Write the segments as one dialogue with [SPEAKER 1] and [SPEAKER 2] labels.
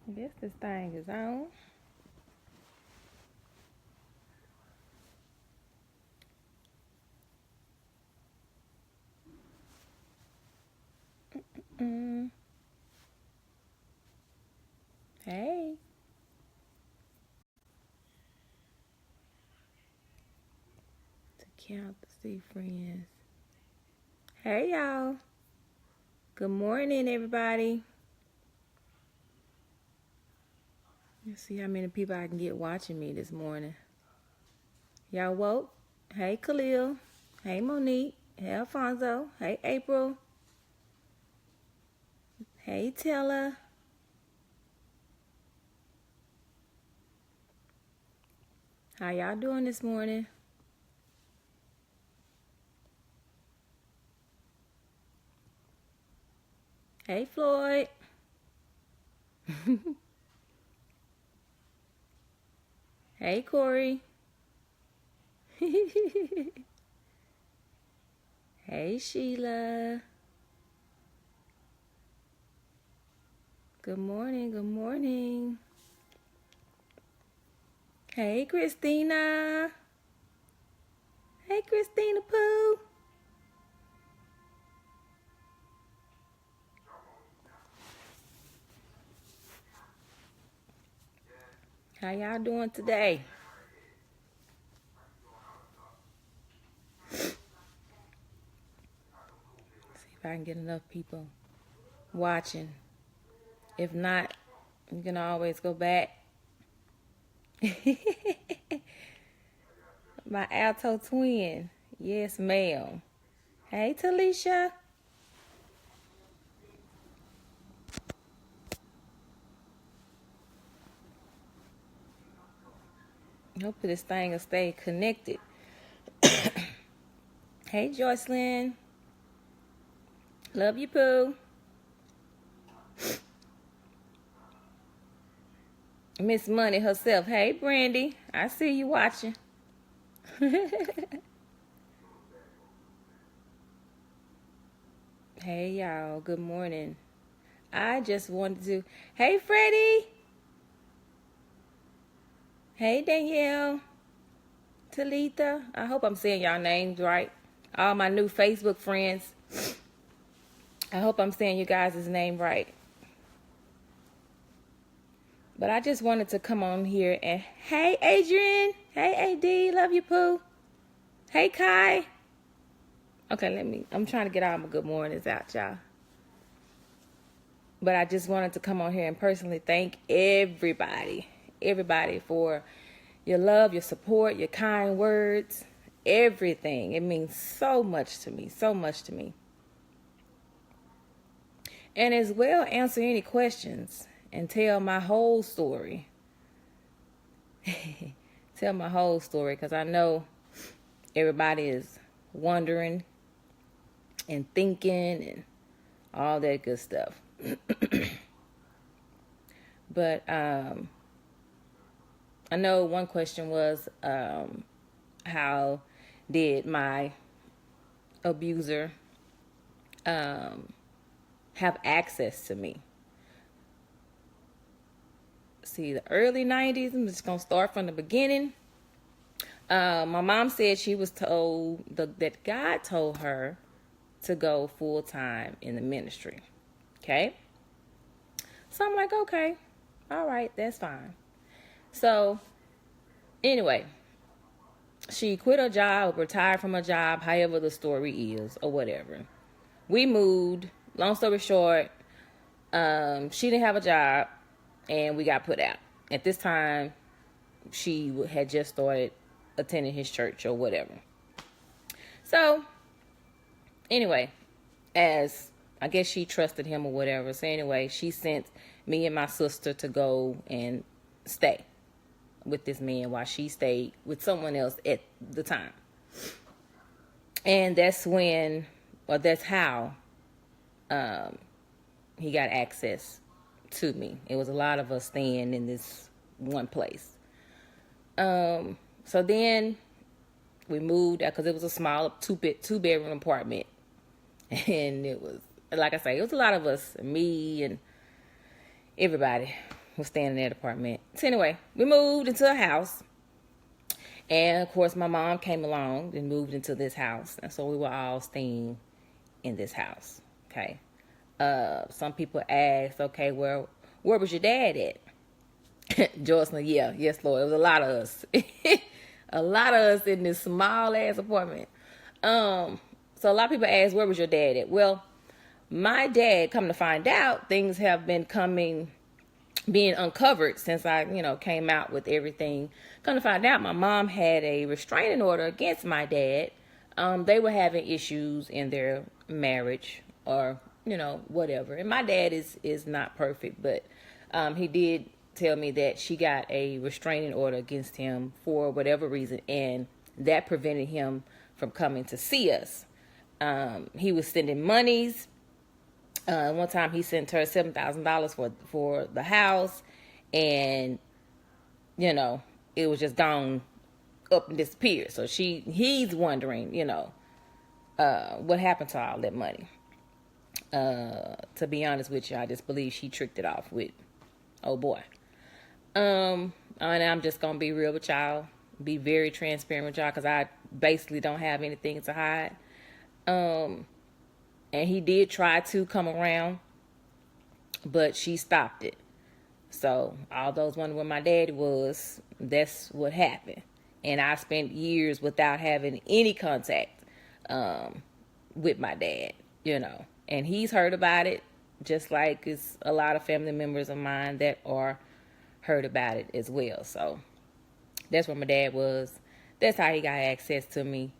[SPEAKER 1] I guess this thing is on. Mm. Hey. To count to see friends. Hey, y'all. Good morning, everybody. Let's see how many people I can get watching me this morning. Y'all woke? Hey, Khalil. Hey, Monique. Hey, Alfonso. Hey, April. Hey, Tella. How y'all doing this morning? Hey, Floyd. Hey, Corey. Hey, Sheila. Good morning. Good morning. Hey, Christina. Hey, Christina Pooh. How y'all doing today? See if I can get enough people watching. If not, you can always go back. My alto twin. Yes, ma'am. Hey, Talisha. Hopefully this thing will stay connected. Hey, Joycelyn. Love you, Pooh. Miss Money herself. Hey, Brandy. I see you watching. Hey, y'all. Good morning. I just wanted to. Hey, Freddie. Hey, Danielle. Talitha. I hope I'm saying y'all names right. All my new Facebook friends. I hope I'm saying you guys' name right. But I just wanted to come on here and hey, Adrian. Hey, AD. Love you, Pooh. Hey, Kai. Okay, I'm trying to get all my good mornings out, y'all. But I just wanted to come on here and personally thank everybody for your love, your support, your kind words, everything. It means so much to me, so much to me. And as well, answer any questions and tell my whole story. Tell my whole story, because I know everybody is wondering and thinking and all that good stuff. But I know one question was, how did my abuser have access to me? See, the early 90s, I'm just going to start from the beginning. My mom said she was told that God told her to go full time in the ministry. Okay? So I'm like, okay, all right, that's fine. So anyway, she quit her job, retired from her job, however the story is, or whatever. We moved. Long story short, she didn't have a job, and we got put out. At this time, she had just started attending his church or whatever. So, anyway, as I guess she trusted him or whatever. So anyway, she sent me and my sister to go and stay with this man while she stayed with someone else at the time. And that's when, or that's how, he got access to me. It was a lot of us staying in this one place. So then we moved out because it was a small two bedroom apartment, and it was, like I say, it was a lot of us, me and everybody. was staying in that apartment. So anyway, we moved into a house. And of course, my mom came along and moved into this house. And so we were all staying in this house. Okay. Some people asked, okay, well, where was your dad at? Jocelyn, yeah, yes, Lord. It was a lot of us. A lot of us in this small ass apartment. So a lot of people ask, where was your dad at? Well, my dad, come to find out, things have been being uncovered since I, came out with everything. Come to find out, my mom had a restraining order against my dad. They were having issues in their marriage or, whatever. And my dad is not perfect, but he did tell me that she got a restraining order against him for whatever reason, and that prevented him from coming to see us. He was sending monies. One time he sent her $7,000 for the house, and it was just gone up and disappeared. So he's wondering, what happened to all that money. To be honest with you, I just believe she tricked it off with, oh boy. And I'm just gonna be real with y'all, be very transparent with y'all, because I basically don't have anything to hide. And he did try to come around, but she stopped it. So all those wondering where my daddy was, that's what happened. And I spent years without having any contact with my dad, And he's heard about it, just like it's a lot of family members of mine that are heard about it as well. So that's where my dad was. That's how he got access to me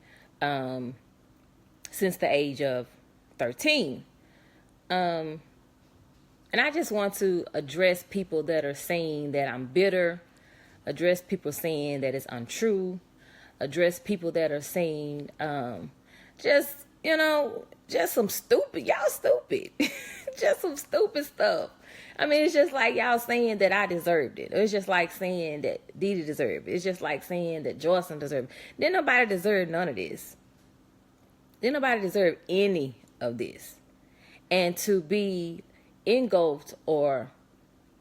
[SPEAKER 1] since the age of 13. And I just want to address people that are saying that I'm bitter, address people saying that it's untrue, address people that are saying just some stupid, y'all stupid, just some stupid stuff. I mean, it's just like y'all saying that I deserved it. It's just like saying that Dee Dee deserved it. It's just like saying that Jocelyn deserved it. Didn't nobody deserve none of this. Didn't nobody deserve any of this. And to be engulfed, or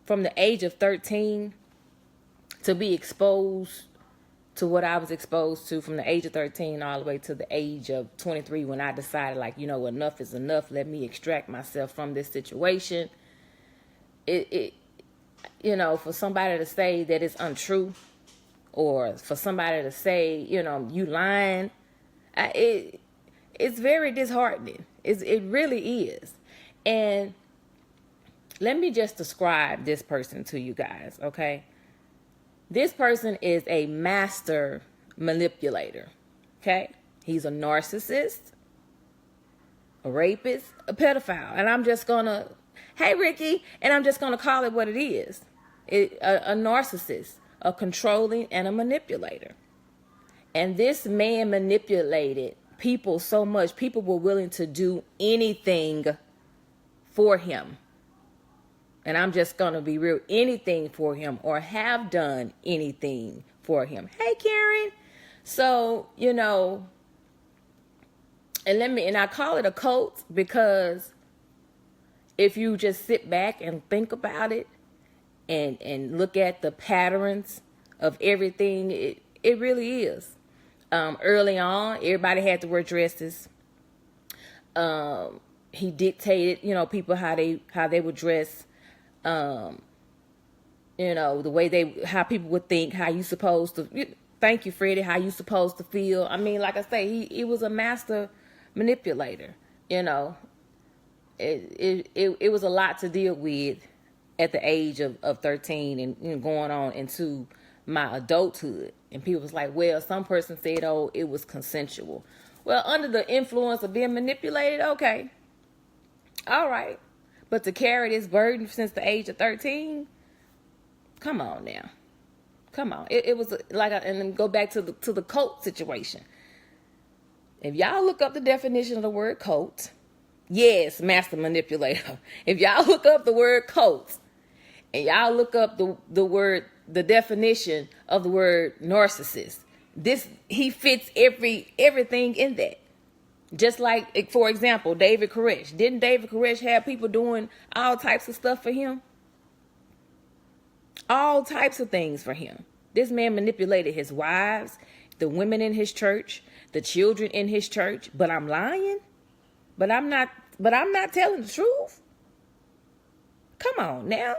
[SPEAKER 1] from the age of 13 to be exposed to what I was exposed to from the age of 13 all the way to the age of 23, when I decided, like, enough is enough. Let me extract myself from this situation. For somebody to say that it's untrue, or for somebody to say, you lying, it's very disheartening. It really is. And let me just describe this person to you guys, okay? This person is a master manipulator, okay? He's a narcissist, a rapist, a pedophile. And I'm just going to, hey, Ricky, and I'm just going to call it what it is. A narcissist, a controlling, and a manipulator. And this man manipulated people so much, people were willing to do anything for him. And I'm just going to be real, anything for him, or have done anything for him. Hey, Karen. So, and I call it a cult because if you just sit back and think about it and look at the patterns of everything, it really is. Early on, everybody had to wear dresses. He dictated, people how they would dress. The way how people would think, how you supposed to, thank you, Freddie, how you supposed to feel. I mean, like I say, he was a master manipulator, It was a lot to deal with at the age of 13 and going on into my adulthood. And people was like, well, some person said, oh, it was consensual. Well, under the influence of being manipulated, okay. All right. But to carry this burden since the age of 13, come on now. Come on. It was like, and then go back to the cult situation. If y'all look up the definition of the word cult, yes, master manipulator. If y'all look up the word cult, and y'all look up the definition of the word narcissist, he fits everything in that. Just like, for example, David Koresh. Didn't David Koresh have people doing all types of stuff for him? all types of things for him. This man manipulated his wives, the women in his church, the children in his church. But I'm lying? But I'm not telling the truth? Come on now.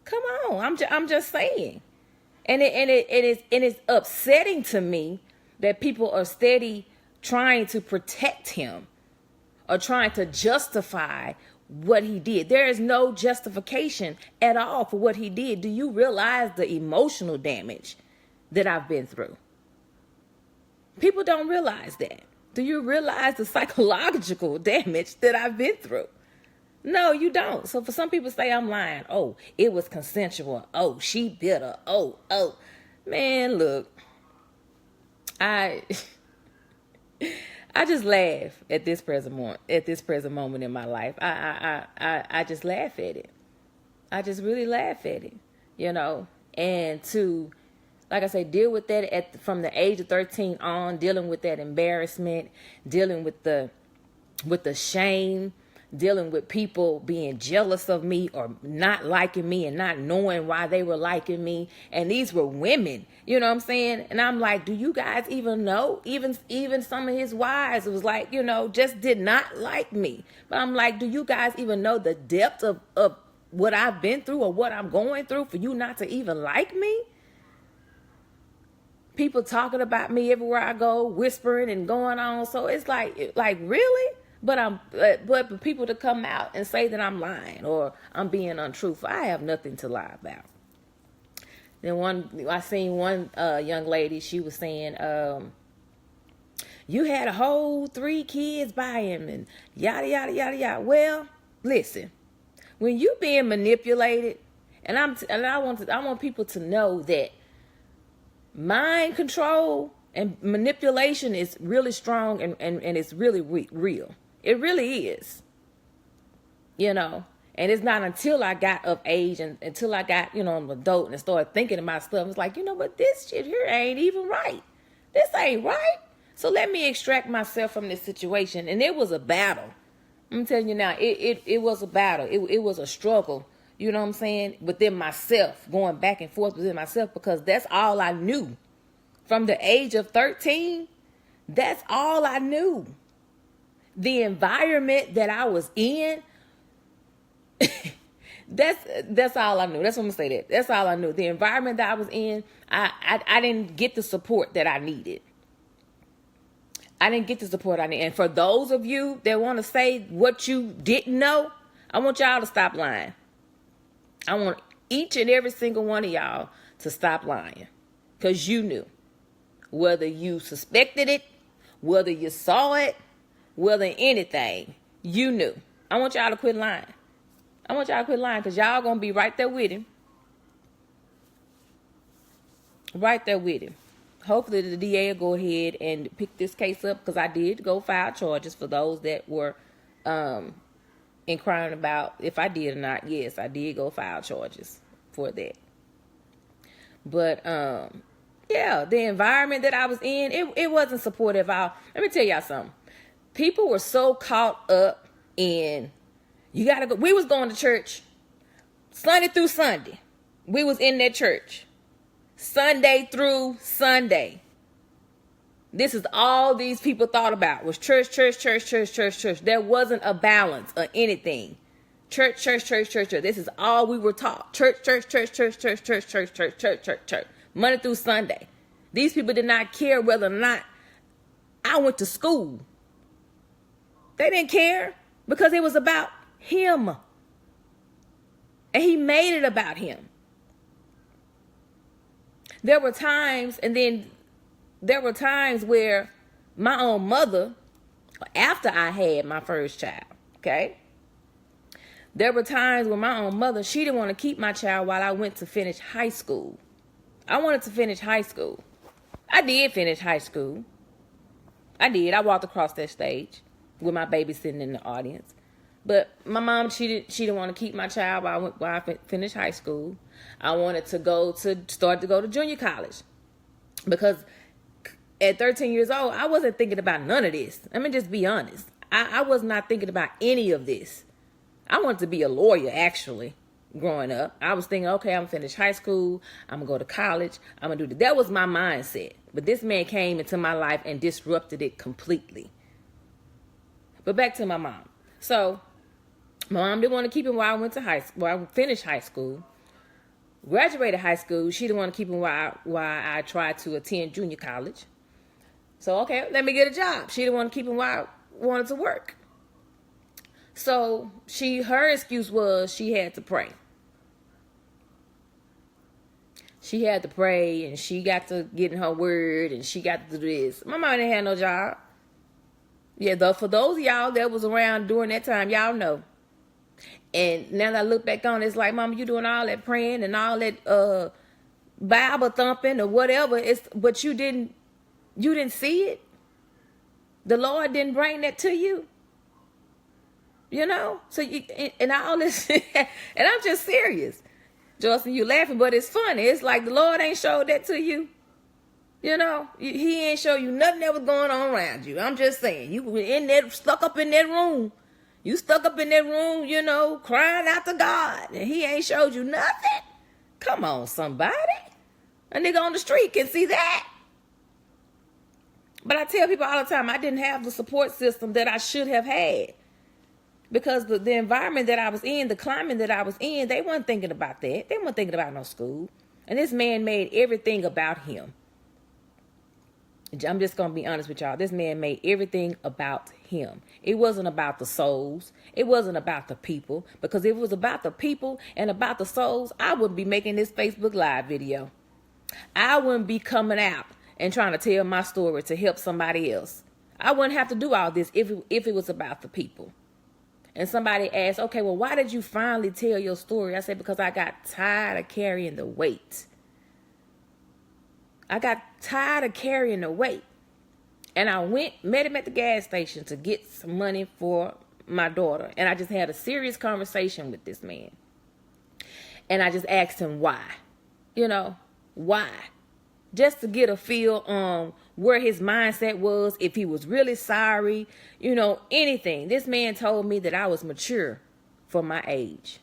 [SPEAKER 1] Come on. I'm just saying. And it's upsetting to me that people are steady trying to protect him or trying to justify what he did. There is no justification at all for what he did. Do you realize the emotional damage that I've been through? People don't realize that. Do you realize the psychological damage that I've been through? No, you don't. So for some people say I'm lying. Oh, it was consensual. Oh, she bitter. Oh. Man, look. I just laugh at this present moment in my life. I just laugh at it. I just really laugh at it, and to, like I say, deal with that from the age of 13 on, dealing with that embarrassment, dealing with the shame, dealing with people being jealous of me or not liking me and not knowing why they were liking me. And these were women, you know what I'm saying? And I'm like, do you guys even know? Even some of his wives, it was like, just did not like me. But I'm like, do you guys even know the depth of what I've been through or what I'm going through for you not to even like me? People talking about me everywhere I go, whispering and going on. So it's like really? But for people to come out and say that I'm lying or I'm being untruthful, I have nothing to lie about. Then I seen one young lady, she was saying, you had a whole 3 kids by him and yada, yada, yada, yada. Well, listen, when you being manipulated, and I want people to know that mind control and manipulation is really strong and it's really real. It really is, and it's not until I got of age and until I got, an adult and started thinking about stuff. It's like, but this shit here ain't even right. This ain't right. So let me extract myself from this situation. And it was a battle. I'm telling you now, it was a battle. It was a struggle, you know what I'm saying, within myself, going back and forth within myself, because that's all I knew. From the age of 13, that's all I knew. The environment that I was in, that's all I knew. That's what I'm gonna say. That's all I knew. The environment that I was in, I didn't get the support that I needed. And for those of you that want to say what you didn't know, I want y'all to stop lying. I want each and every single one of y'all to stop lying, because you knew. Whether you suspected it, whether you saw it, whether anything, you knew. I want y'all to quit lying. Because y'all going to be right there with him. Hopefully the DA will go ahead and pick this case up, because I did go file charges for those that were inquiring about if I did or not. Yes, I did go file charges for that. But, yeah, the environment that I was in, it wasn't supportive at all. Let me tell y'all something. People were so caught up in, you got to go. We was going to church Sunday through Sunday. We was in that church Sunday through Sunday. This is all these people thought about was church. There wasn't a balance of anything. Church. This is all we were taught. Church. Monday through Sunday. These people did not care whether or not I went to school. They didn't care, because it was about him. And he made it about him. There were times where my own mother, after I had my first child, okay? There were times when my own mother, she didn't want to keep my child while I went to finish high school. I wanted to finish high school. I did finish high school. I did. I walked across that stage with my baby sitting in the audience. But my mom, she didn't want to keep my child while I finished high school. I wanted to start to go to junior college, because at 13 years old, I wasn't thinking about none of this. Let me just be honest. I was not thinking about any of this. I wanted to be a lawyer, actually. growing up. I was thinking, okay, I'm gonna finish high school, I'm gonna go to college, I'm gonna do that. That was my mindset. But this man came into my life and disrupted it completely. But back to my mom. So my mom didn't want to keep him while I went to high school, while I finished high school. Graduated high school, she didn't want to keep him while I tried to attend junior college. So, okay, let me get a job. She didn't want to keep him while I wanted to work. So her excuse was she had to pray. She had to pray, and she got to get in her word, and she got to do this. My mom didn't have no job. Yeah, though, for those of y'all that was around during that time, y'all know. And now that I look back on it, it's like, Mama, you doing all that praying and all that Bible thumping or whatever. But you didn't see it. The Lord didn't bring that to you. You know? So and all this, and I'm just serious. Justin, you laughing, but it's funny. It's like the Lord ain't showed that to you. You know? He ain't show you nothing that was going on around you. I'm just saying. You were stuck up in that room. You stuck up in that room, you know, crying out to God. And he ain't showed you nothing. Come on, somebody. A nigga on the street can see that. But I tell people all the time, I didn't have the support system that I should have had. Because the environment that I was in, the climate that I was in, they weren't thinking about that. They weren't thinking about no school. And this man made everything about him. I'm just going to be honest with y'all. This man made everything about him. It wasn't about the souls. It wasn't about the people. Because if it was about the people and about the souls, I wouldn't be making this Facebook Live video. I wouldn't be coming out and trying to tell my story to help somebody else. I wouldn't have to do all this if it was about the people. And somebody asked, okay, well, why did you finally tell your story? I said, because I got tired of carrying the weight. I got tired of carrying the weight. And I met him at the gas station to get some money for my daughter. And I just had a serious conversation with this man. And I just asked him why. You know, why? Just to get a feel on where his mindset was, if he was really sorry, you know, anything. This man told me that I was mature for my age.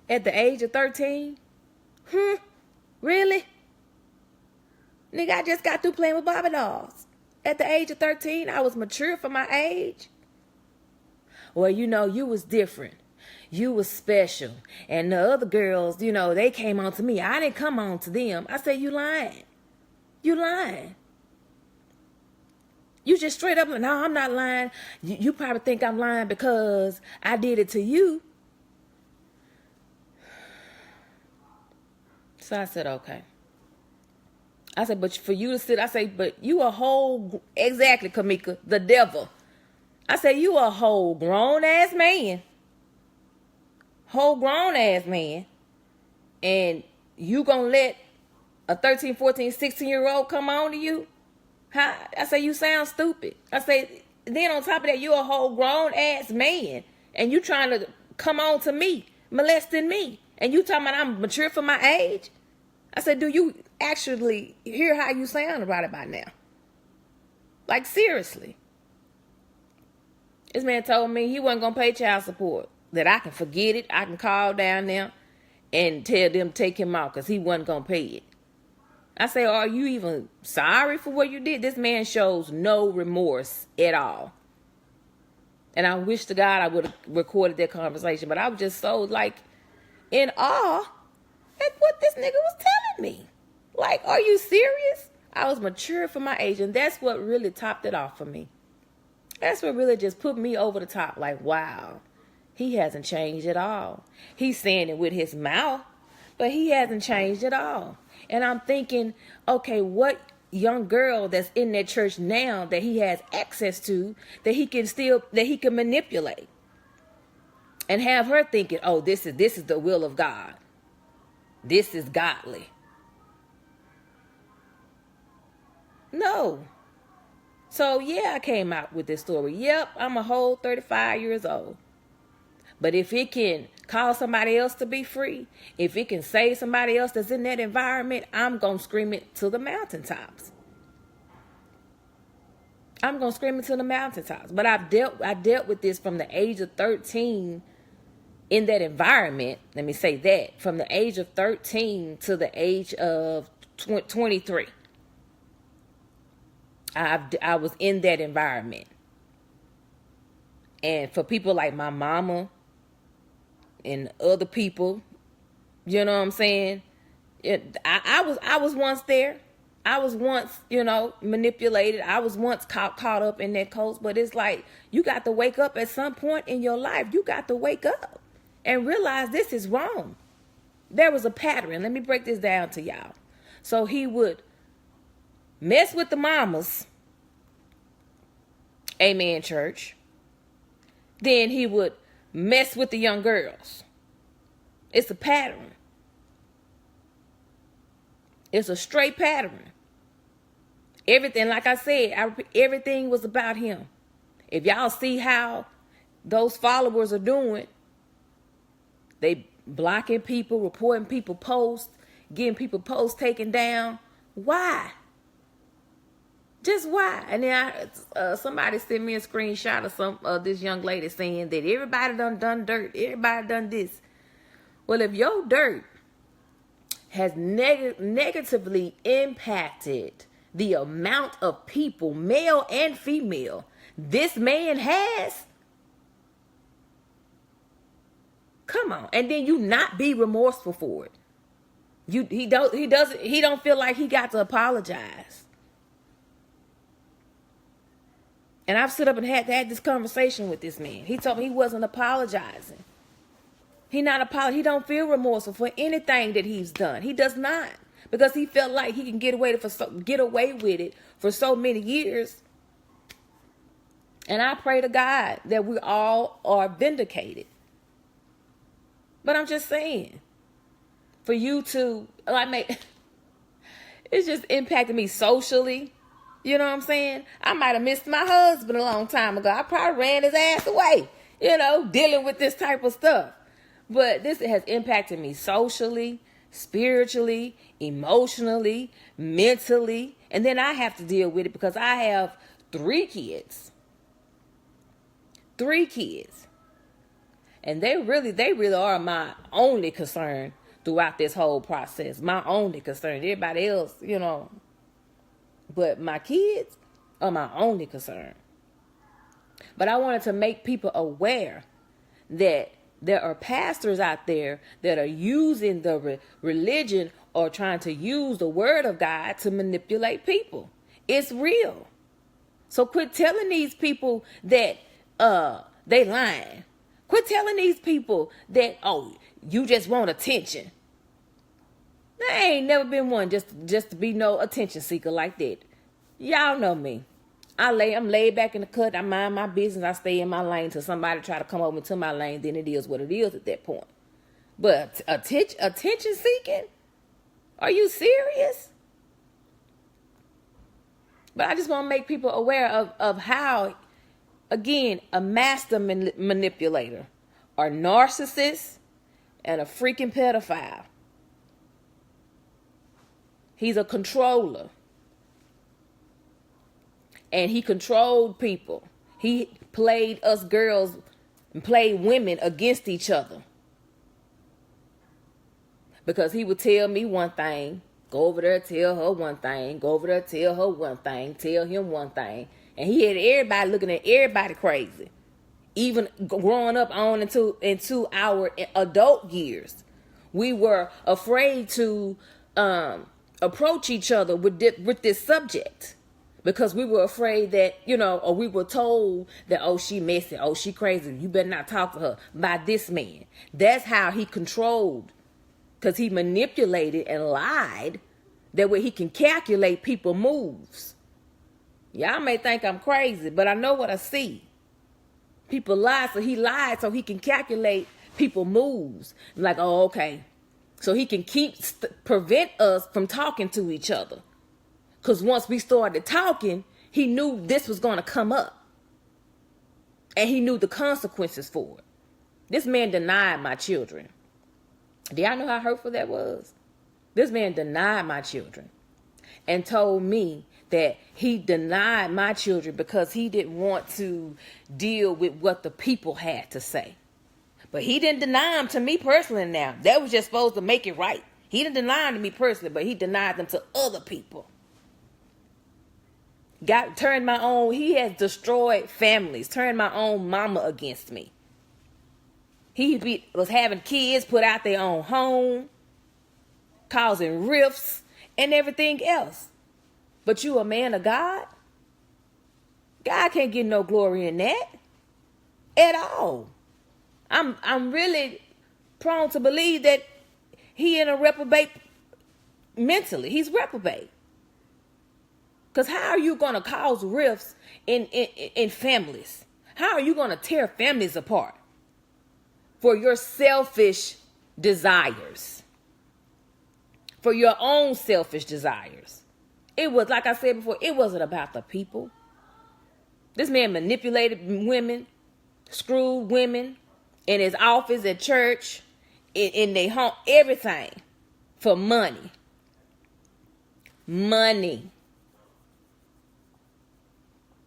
[SPEAKER 1] At the age of 13? Really? Nigga, I just got through playing with Barbie dolls. At the age of 13, I was mature for my age. Well, you know, you was different. You was special. And the other girls, you know, they came on to me. I didn't come on to them. I said, you lying. You lying. You just straight up, no, I'm not lying. You probably think I'm lying because I did it to you. So I said, okay. I said, but for you to sit, I say, but you a whole, exactly, Kamika, the devil. I said, you a whole grown-ass man. Whole grown-ass man. And you gonna let a 13, 14, 16-year-old come on to you? How? I say, you sound stupid. I say, then on top of that, you a whole grown-ass man. And you trying to come on to me, molesting me. And you talking about I'm mature for my age? I said, do you actually hear how you sound about it by now? Like, seriously. This man told me he wasn't going to pay child support. That I can forget it. I can call down there and tell them to take him out because he wasn't going to pay it. I say, are you even sorry for what you did? This man shows no remorse at all. And I wish to God I would have recorded that conversation. But I was just so, like, in awe at what this nigga was telling me. Like, are you serious? I was mature for my age, and that's what really topped it off for me. That's what really just put me over the top. Like, wow, he hasn't changed at all. He's saying it with his mouth, but he hasn't changed at all. And I'm thinking, okay, what young girl that's in that church now that he has access to, that he can manipulate and have her thinking, oh, this is the will of God. This is godly. No. So, yeah, I came out with this story. Yep, I'm a whole 35 years old. But if it can cause somebody else to be free, if it can save somebody else that's in that environment, I'm going to scream it to the mountaintops. I'm going to scream it to the mountaintops. But I dealt with this from the age of 13 in that environment, let me say that, from the age of 13 to the age of 23, I was in that environment. And for people like my mama and other people, you know what I'm saying? I was once there. I was once, manipulated. I was once caught up in that coast. But it's like, you got to wake up at some point in your life. You got to wake up and realize this is wrong. There was a pattern. Let me break this down to y'all. So he would mess with the mamas. Amen, church. Then he would mess with the young girls. It's a pattern. It's a straight pattern. Everything, like I said, everything was about him. If y'all see how those followers are doing, they blocking people, reporting people posts, getting people posts taken down. Why? Just why? And then somebody sent me a screenshot of some this young lady saying that everybody done dirt, everybody done this. Well, if your dirt has negatively impacted the amount of people, male and female, this man has, come on, and then you not be remorseful for it. He don't feel like he got to apologize. And I've stood up and had this conversation with this man. He told me he wasn't apologizing. He don't feel remorseful for anything that he's done. He does not, because he felt like he can get away with it for so many years. And I pray to God that we all are vindicated. But I'm just saying, for you to it's just impacted me socially. You know what I'm saying? I might have missed my husband a long time ago. I probably ran his ass away, dealing with this type of stuff. But this has impacted me socially, spiritually, emotionally, mentally. And then I have to deal with it because I have 3 kids. 3 kids. And they really are my only concern throughout this whole process. My only concern. Everybody else, but my kids are my only concern. But I wanted to make people aware that there are pastors out there that are using the religion or trying to use the word of God to manipulate people. It's real. So quit telling these people that they lying. Quit telling these people that, you just want attention. I ain't never been one just to be no attention seeker like that. Y'all know me. I'm laid back in the cut. I mind my business. I stay in my lane till somebody try to come over into my lane. Then it is what it is at that point. But attention seeking? Are you serious? But I just want to make people aware of how, again, a master manipulator, a narcissist, and a freaking pedophile. He's a controller. And he controlled people. He played us girls and played women against each other. Because he would tell me one thing, go over there, tell her one thing, go over there, tell her one thing, tell him one thing. And he had everybody looking at everybody crazy. Even growing up on into our adult years, we were afraid to approach each other with this subject. Because we were afraid that, or we were told that, she messy, she crazy, you better not talk to her, by this man. That's how he controlled, because he manipulated and lied. That way he can calculate people's moves. Y'all may think I'm crazy, but I know what I see. People lie, so he lied so he can calculate people's moves. Like, okay. So he can prevent us from talking to each other. Because once we started talking, he knew this was going to come up. And he knew the consequences for it. This man denied my children. Do y'all know how hurtful that was? This man denied my children. And told me that he denied my children because he didn't want to deal with what the people had to say. But he didn't deny them to me personally now. That was just supposed to make it right. He didn't deny them to me personally, but he denied them to other people. He has destroyed families, turned my own mama against me. He was having kids put out their own home, causing rifts and everything else. But you a man of God? God can't get no glory in that at all. I'm really prone to believe that he in a reprobate mentally. He's reprobate. Because how are you going to cause rifts in families? How are you going to tear families apart for your selfish desires? For your own selfish desires. It was, like I said before, it wasn't about the people. This man manipulated women, screwed women in his office, at church, in their home, everything for money. Money.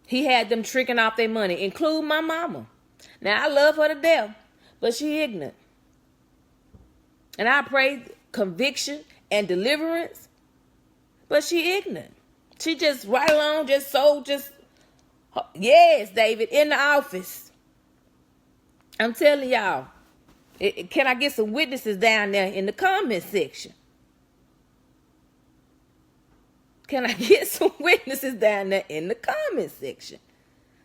[SPEAKER 1] He had them tricking off their money, include my mama. Now, I love her to death, but she ignorant. And I pray conviction and deliverance, but she ignorant. She just right along, yes, David, in the office. I'm telling y'all, can I get some witnesses down there in the comment section? Can I get some witnesses down there in the comment section?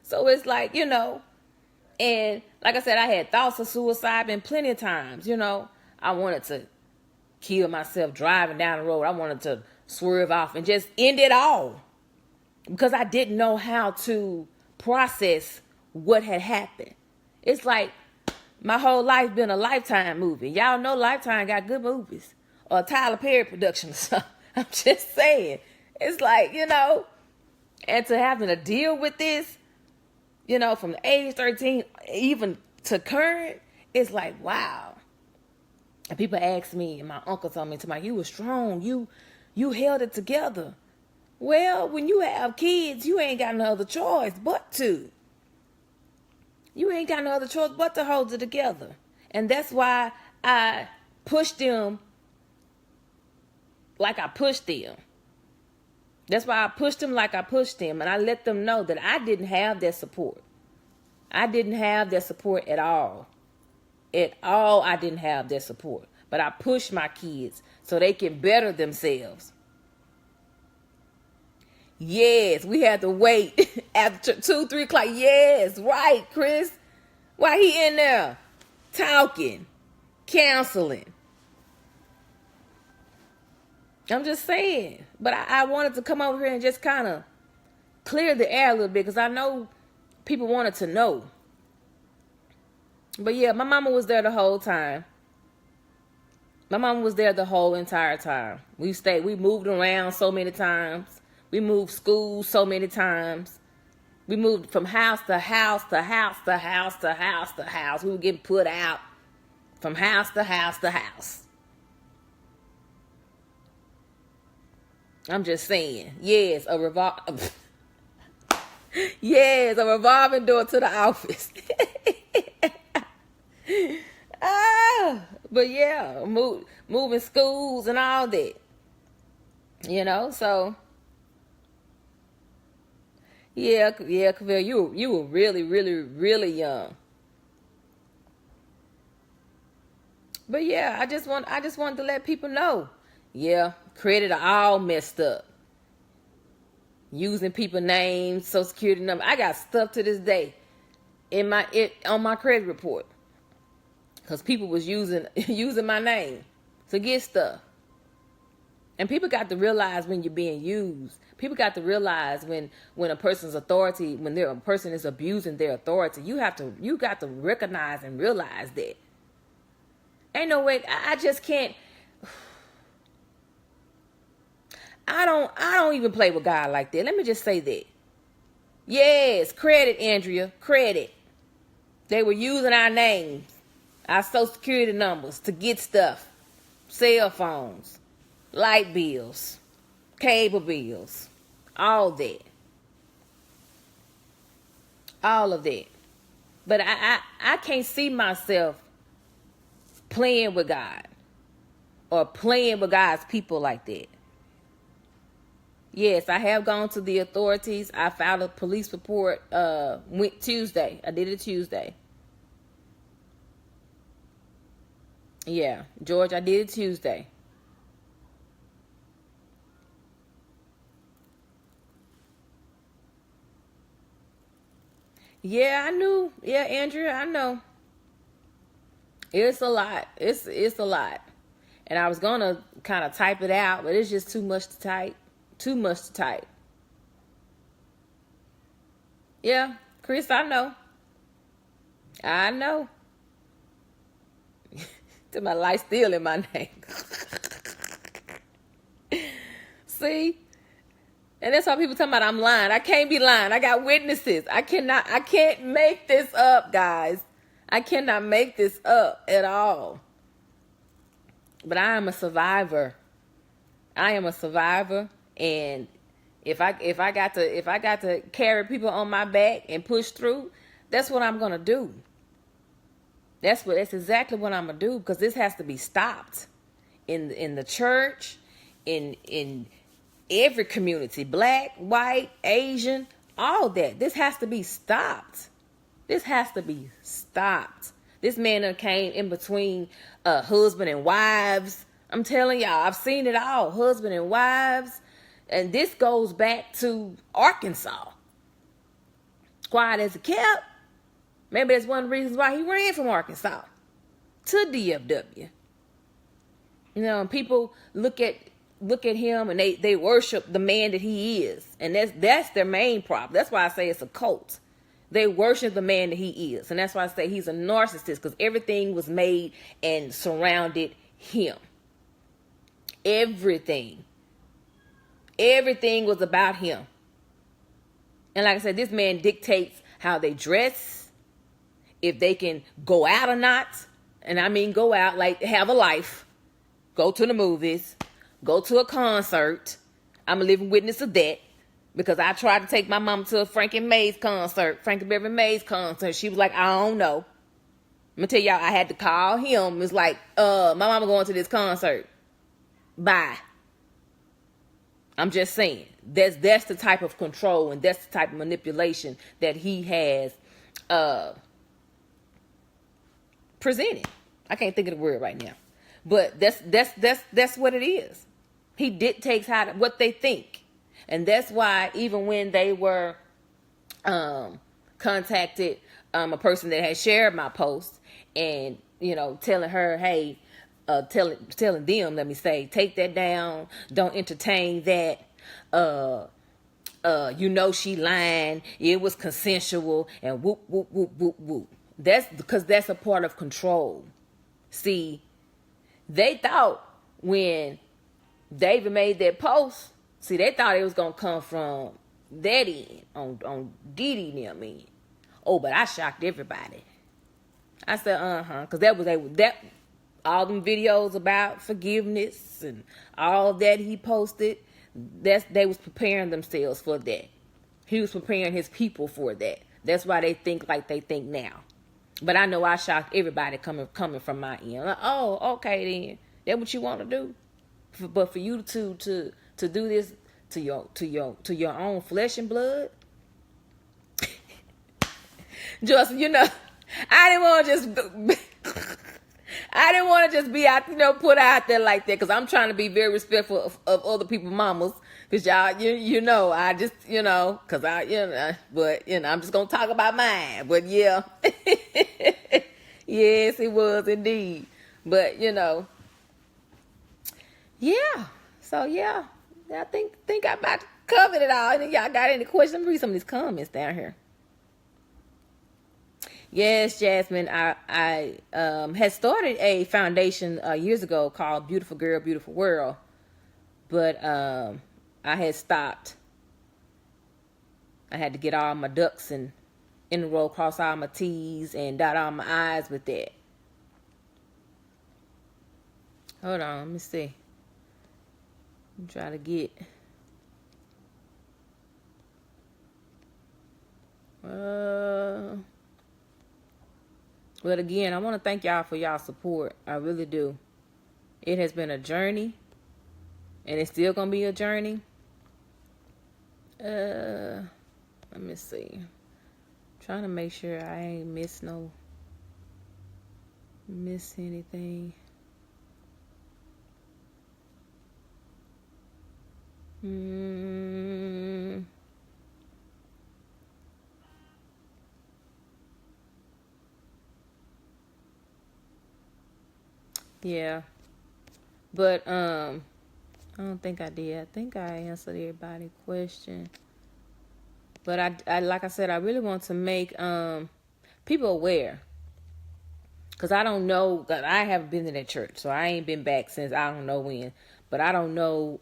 [SPEAKER 1] So it's like, and like I said, I had thoughts of suicide been plenty of times, I wanted to kill myself driving down the road. I wanted to swerve off and just end it all because I didn't know how to process what had happened. It's like my whole life been a Lifetime movie. Y'all know Lifetime got good movies, or Tyler Perry production or something. I'm just saying. It's like, and to having to deal with this, from the age 13 even to current, it's like, wow. And people ask me, and my uncle told me, you were strong. You held it together. Well, when you have kids, you ain't got no other choice but to. You ain't got no other choice but to hold it together. And that's why I pushed them like I pushed them. That's why I pushed them like I pushed them. And I let them know that I didn't have their support. I didn't have their support at all. At all, I didn't have their support. But I pushed my kids so they can better themselves. Yes, we had to wait after 2-3 o'clock. Yes, right, Chris. Why he in there talking, counseling? I'm just saying. But I wanted to come over here and just kind of clear the air a little bit because I know people wanted to know. But yeah, my mama was there the whole time. My mama was there the whole entire time. We moved around so many times. We moved schools so many times. We moved from house to house to house to house to house to house. We were getting put out from house to house to house. I'm just saying. Yes, a revolving door to the office. But yeah, moving schools and all that. So yeah, Kavell, you were really, really, really young. But yeah, I just wanted to let people know. Yeah, credit are all messed up. Using people's names, social security number. I got stuff to this day on my credit report. Because people was using my name to get stuff. And people got to realize when you're being used. People got to realize when a person's authority, when a person is abusing their authority, you got to recognize and realize that. Ain't no way, I just can't. I don't even play with God like that. Let me just say that. Yes, credit, Andrea, credit. They were using our names, our social security numbers to get stuff. Cell phones, light bills, cable bills, all that. All of that. But I can't see myself playing with God or playing with God's people like that. Yes, I have gone to the authorities. I filed a police report went Tuesday. I did it Tuesday. Yeah, George, I did it Tuesday. Yeah, I knew. Yeah, Andrea, I know. It's a lot. It's a lot. And I was gonna kind of type it out, but it's just too much to type. Too much to type. Yeah, Chris, I know. I know. To my life still in my name. See? And that's why people talking about I'm lying. I can't be lying. I got witnesses. I can't make this up, guys. I cannot make this up at all. But I am a survivor. I am a survivor, and if I got to carry people on my back and push through, that's what I'm gonna do. That's exactly what I'm gonna do, because this has to be stopped in the church, in every community, black, white, Asian, all that. This has to be stopped. This has to be stopped. This man came in between husband and wives. I'm telling y'all, I've seen it all. Husband and wives. And this goes back to Arkansas. Quiet as a kept. Maybe that's one of the reasons why he ran from Arkansas to DFW. You know, and people look at him and they worship the man that he is. And that's their main problem. That's why I say it's a cult. They worship the man that he is. And that's why I say he's a narcissist, because everything was made and surrounded him. Everything was about him. And like I said, this man dictates how they dress, if they can go out or not. And I mean go out, like have a life, go to the movies, go to a concert. I'm a living witness of that, because I tried to take my mom to a Frankie Beverly Mays concert. She was like, I don't know. I'm gonna tell y'all, I had to call him. It's like, my mama going to this concert. Bye. I'm just saying, that's the type of control and that's the type of manipulation that he has presented. I can't think of the word right now, but that's what it is. He dictates what they think, and that's why even when they were contacted, a person that had shared my post and telling her, hey. Telling them, let me say, take that down. Don't entertain that. She lying. It was consensual and whoop, whoop, whoop, whoop, whoop. That's because that's a part of control. See, they thought when David made that post, they thought it was going to come from that end, on Didi and them end. Oh, but I shocked everybody. I said, because that all them videos about forgiveness and all that he posted, they was preparing themselves for that. He was preparing his people for that. That's why they think like they think now. But I know I shocked everybody coming from my end. Like, oh, okay then. That's what you want to do. But for you to do this to your own flesh and blood, just I didn't want to just be out, put out there like that, because I'm trying to be very respectful of other people's mamas. Because y'all, I just, because but, I'm just going to talk about mine. But yeah, yes, it was indeed. But, yeah. So, yeah, I think I about covered it all. And y'all got any questions? Let me read some of these comments down here. Yes, Jasmine, I had started a foundation years ago called Beautiful Girl, Beautiful World, but I had stopped. I had to get all my ducks in a row, cross all my T's, and dot all my I's with that. Hold on, let me see. I'm trying to get... But again, I want to thank y'all for y'all support. I really do. It has been a journey, and it's still gonna be a journey. Let me see. Trying to make sure I ain't miss anything. Yeah. But I don't think I did. I think I answered everybody's question. But I like I said, I really want to make people aware. Because I don't know, that I haven't been to that church. So I ain't been back since I don't know when. But I don't know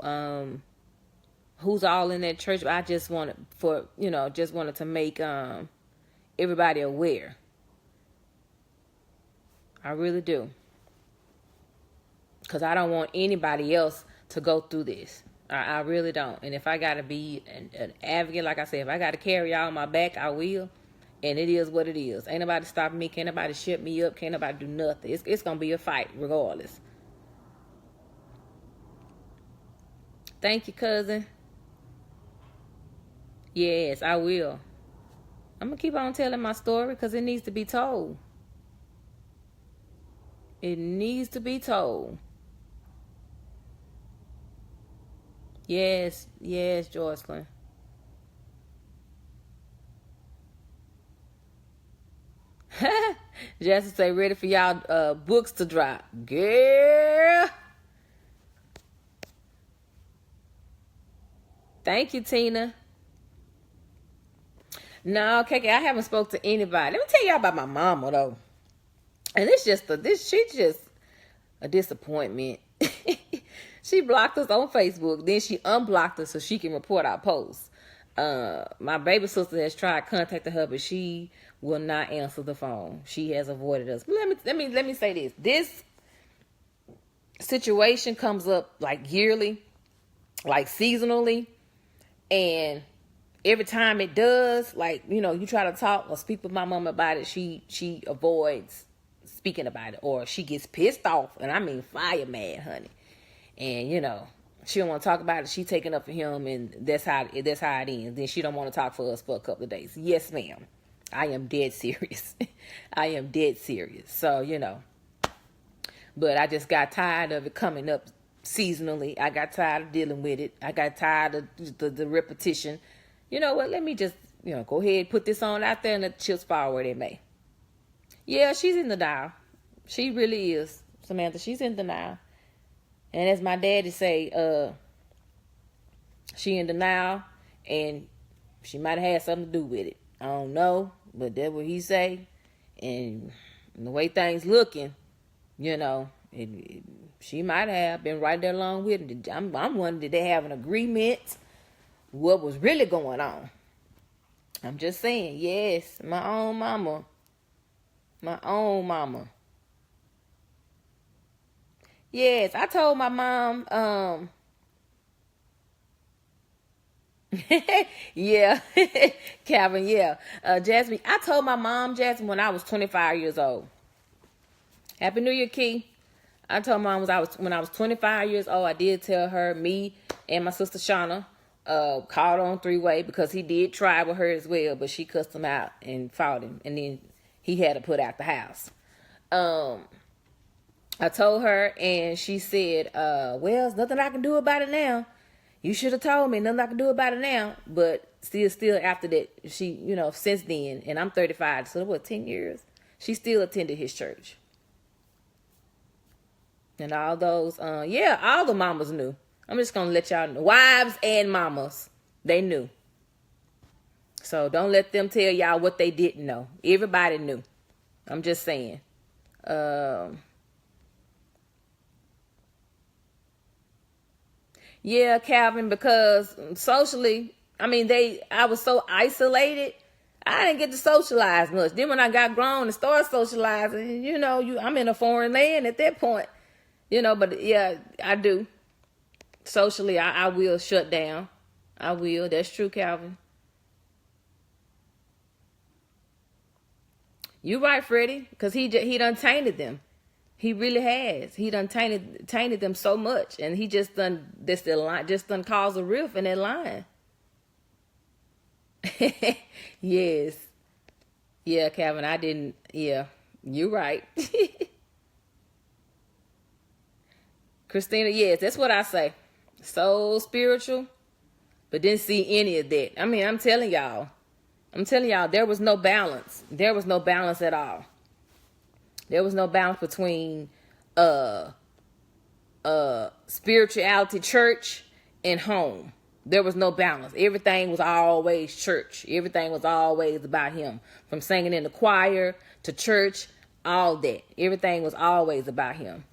[SPEAKER 1] who's all in that church. But I just wanted to make everybody aware. I really do. Because I don't want anybody else to go through this. I really don't. And if I got to be an advocate, like I said, if I got to carry y'all on my back, I will. And it is what it is. Ain't nobody stopping me. Can't nobody shut me up. Can't nobody do nothing. It's going to be a fight regardless. Thank you, cousin. Yes, I will. I'm going to keep on telling my story because it needs to be told. It needs to be told. Yes, Jocelyn. Justin say, ready for y'all books to drop. Girl. Thank you, Tina. No, KK, I haven't spoke to anybody. Let me tell y'all about my mama, though. And she's just a disappointment. She blocked us on Facebook. Then she unblocked us so she can report our posts. My baby sister has tried contacting her, but she will not answer the phone. She has avoided us. Let me say this. This situation comes up like yearly, like seasonally, and every time it does, like, you try to talk or speak with my mom about it, she avoids speaking about it, or she gets pissed off, and I mean fire mad, honey. And she don't want to talk about it. She taking up for him, and that's how it ends. Then she don't want to talk for us for a couple of days. Yes, ma'am. I am dead serious. I am dead serious. So but I just got tired of it coming up seasonally. I got tired of dealing with it. I got tired of the repetition. You know what? Let me just go ahead and put this on out there and let the chips fall where they may. Yeah, she's in denial. She really is, Samantha. She's in denial. And as my daddy say, she in denial, and she might have had something to do with it. I don't know, but that's what he say. And the way things looking, she might have been right there along with him. I'm wondering, did they have an agreement? What was really going on? I'm just saying, yes, my own mama. My own mama. Yes, I told my mom, yeah, Calvin, yeah. Jasmine, I told my mom, Jasmine, when I was 25 years old. Happy New Year, Key. I told mom when I was 25 years old, I did tell her, me and my sister Shauna, called on three-way because he did try with her as well, but she cussed him out and fought him, and then he had to put out the house. I told her, and she said, well, there's nothing I can do about it now. You should have told me, nothing I can do about it now. But still after that, she, since then, and I'm 35, so what, 10 years? She still attended his church. And all those, all the mamas knew. I'm just going to let y'all know. Wives and mamas, they knew. So don't let them tell y'all what they didn't know. Everybody knew. I'm just saying. Yeah, Calvin, because socially, I was so isolated, I didn't get to socialize much. Then when I got grown and started socializing, I'm in a foreign land at that point. But yeah, I do. Socially, I will shut down. I will. That's true, Calvin. You right, Freddie, because he done tainted them. He really has. He done tainted them so much, and he just done just done caused a rift in that line. Yes, yeah, Calvin. I didn't. Yeah, you right. Christina, yes, that's what I say. So spiritual, but didn't see any of that. I mean, I'm telling y'all, there was no balance. There was no balance at all. There was no balance between spirituality, church, and home. There was no balance. Everything was always church. Everything was always about him. From singing in the choir to church, all that. Everything was always about him.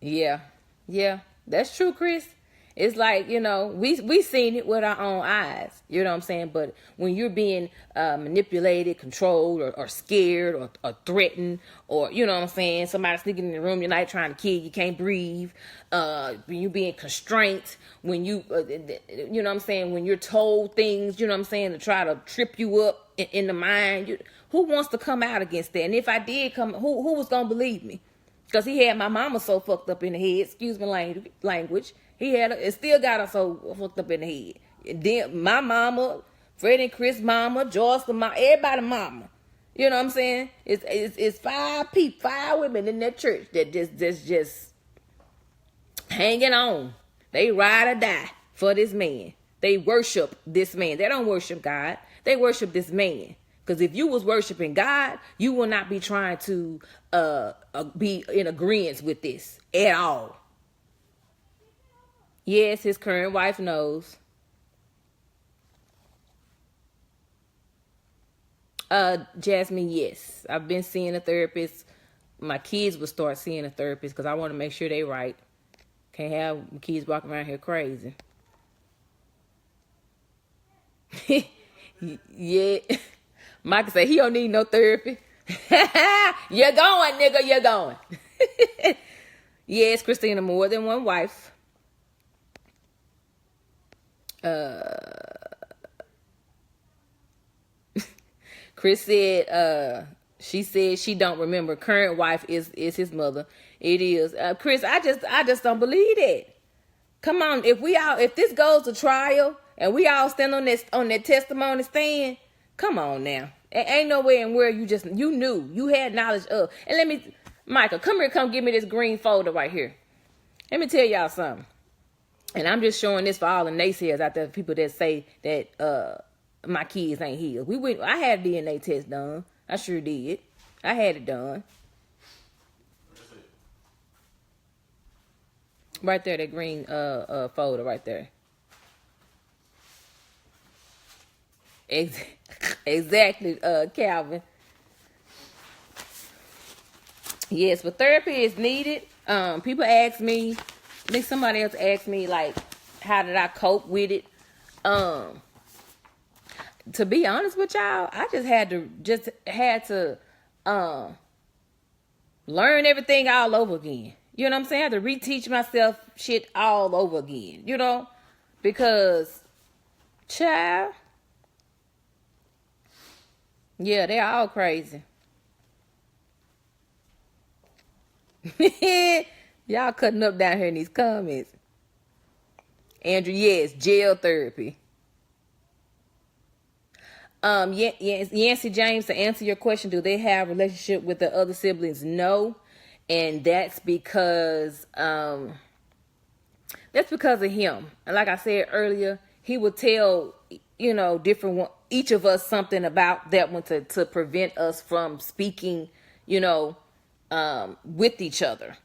[SPEAKER 1] Yeah, yeah, that's true, Chris. It's like, we seen it with our own eyes. You know what I'm saying? But when you're being manipulated, controlled, or scared, or threatened, or you know what I'm saying, somebody sneaking in the room, you're not trying to kill, you can't breathe. When you being constrained, when you know what I'm saying, when you're told things, you know what I'm saying, to try to trip you up in the mind. Who wants to come out against that? And if I did come, who was gonna believe me? Because he had my mama so fucked up in the head. Excuse my language. It still got her so fucked up in the head. And then my mama, Fred and Chris mama, Joyce the mama, everybody mama. You know what I'm saying? It's 5 women in that church that just hanging on. They ride or die for this man. They worship this man. They don't worship God. They worship this man. Because if you was worshiping God, you will not be trying to be in agreement with this at all. Yes, his current wife knows. Jasmine, yes. I've been seeing a therapist. My kids will start seeing a therapist because I want to make sure they right. Can't have kids walking around here crazy. Yeah. Mike said he don't need no therapy. You're going, nigga, you're going. Yes, Christina, more than one wife. Chris said, she said she don't remember. Current wife is his mother. It is. Chris, I just don't believe that. Come on, if this goes to trial and we all stand on that testimony stand, come on now. Ain't nowhere in where you knew, you had knowledge of. And Michael, come give me this green folder right here. Let me tell y'all something. And I'm just showing this for all the naysayers out there, people that say that my kids ain't healed. I had a DNA test done. I sure did. I had it done. Right there, that green folder right there. Exactly, Calvin. Yes, but therapy is needed. People ask me, I think somebody else asked me, like, how did I cope with it? To be honest with y'all, I just had to learn everything all over again. You know what I'm saying? I had to reteach myself shit all over again, because, child, yeah, they're all crazy. Y'all cutting up down here in these comments. Andrew, yes, jail therapy. Yancy James, to answer your question, do they have a relationship with the other siblings? No. And that's because of him. And like I said earlier, he would tell, each of us something about that one to prevent us from speaking, with each other.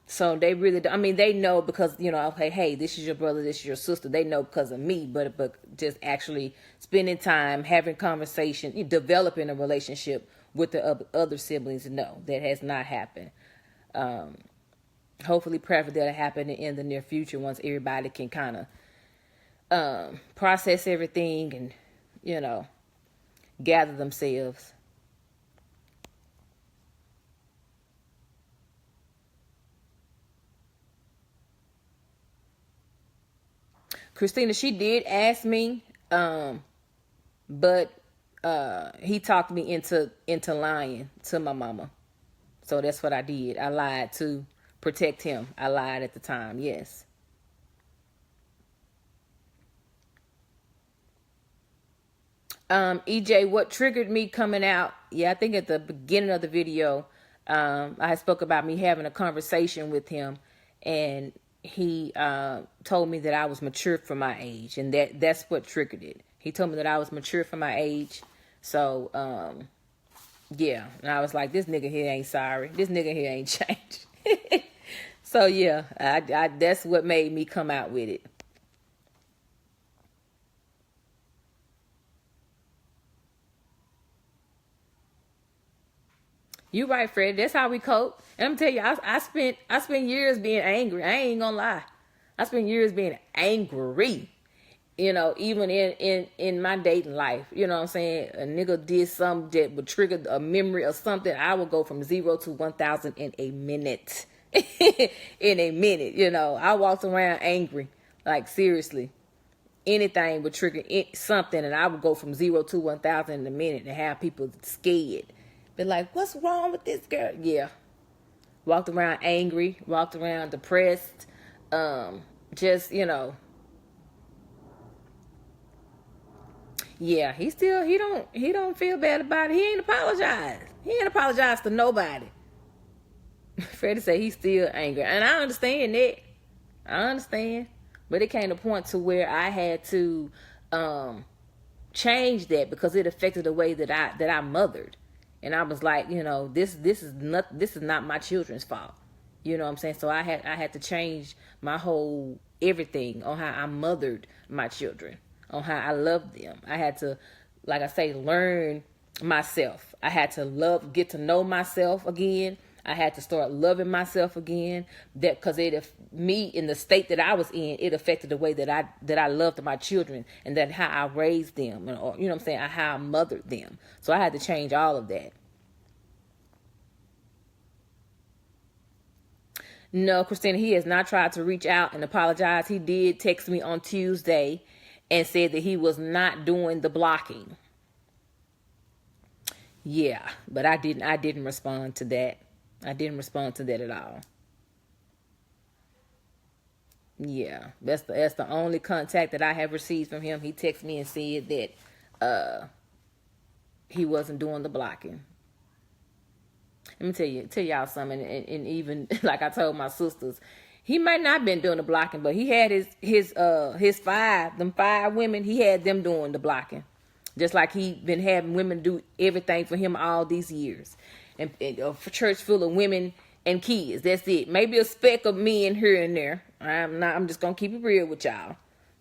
[SPEAKER 1] So they really, they know because, okay, hey, this is your brother, this is your sister. They know because of me, but just actually spending time, having conversation, developing a relationship with the other siblings, no, that has not happened. Hopefully, pray for that to happen in the near future once everybody can kind of process everything and, gather themselves. Christina, she did ask me, but he talked me into lying to my mama. So that's what I did. I lied to protect him. I lied at the time. Yes. EJ, what triggered me coming out? Yeah, I think at the beginning of the video, I spoke about me having a conversation with him, and he told me that I was mature for my age, and that's what triggered it. He told me that I was mature for my age. So, yeah. And I was like, this nigga here ain't sorry. This nigga here ain't changed. So, yeah, I that's what made me come out with it. You right, Fred. That's how we cope. And I'm tell you, I spent years being angry. I ain't gonna lie. I spent years being angry. You know, even in my dating life. You know what I'm saying? A nigga did something that would trigger a memory or something. I would go from 0 to 1,000 in a minute. In a minute, you know. I walked around angry. Like, seriously. Anything would trigger something, and I would go from 0 to 1,000 in a minute and have people scared. Be like, what's wrong with this girl? Yeah. Walked around angry, walked around depressed. Just, you know. Yeah, he don't feel bad about it. He ain't apologized. He ain't apologized to nobody. Freddie said he's still angry. And I understand that. I understand. But it came to a point to where I had to change that because it affected the way that I mothered. And I was like, you know, this is not my children's fault. You know what I'm saying? So I had to change my whole everything on how I mothered my children, on how I loved them. I had to, like I say, learn myself. I had to get to know myself again. I had to start loving myself again. That because me in the state that I was in, it affected the way that I loved my children and that how I raised them, and or, you know what I'm saying, how I mothered them. So I had to change all of that. No, Christina, he has not tried to reach out and apologize. He did text me on Tuesday and said that he was not doing the blocking. Yeah, but I didn't respond to that. I didn't respond to that at all. Yeah, that's the only contact that I have received from him. He texted me and said that he wasn't doing the blocking. Let me tell y'all something, and even like I told my sisters, he might not been doing the blocking, but he had his 5 women, he had them doing the blocking. Just like he been having women do everything for him all these years. And a church full of women and kids. That's it. Maybe a speck of men here and there. I'm just gonna keep it real with y'all.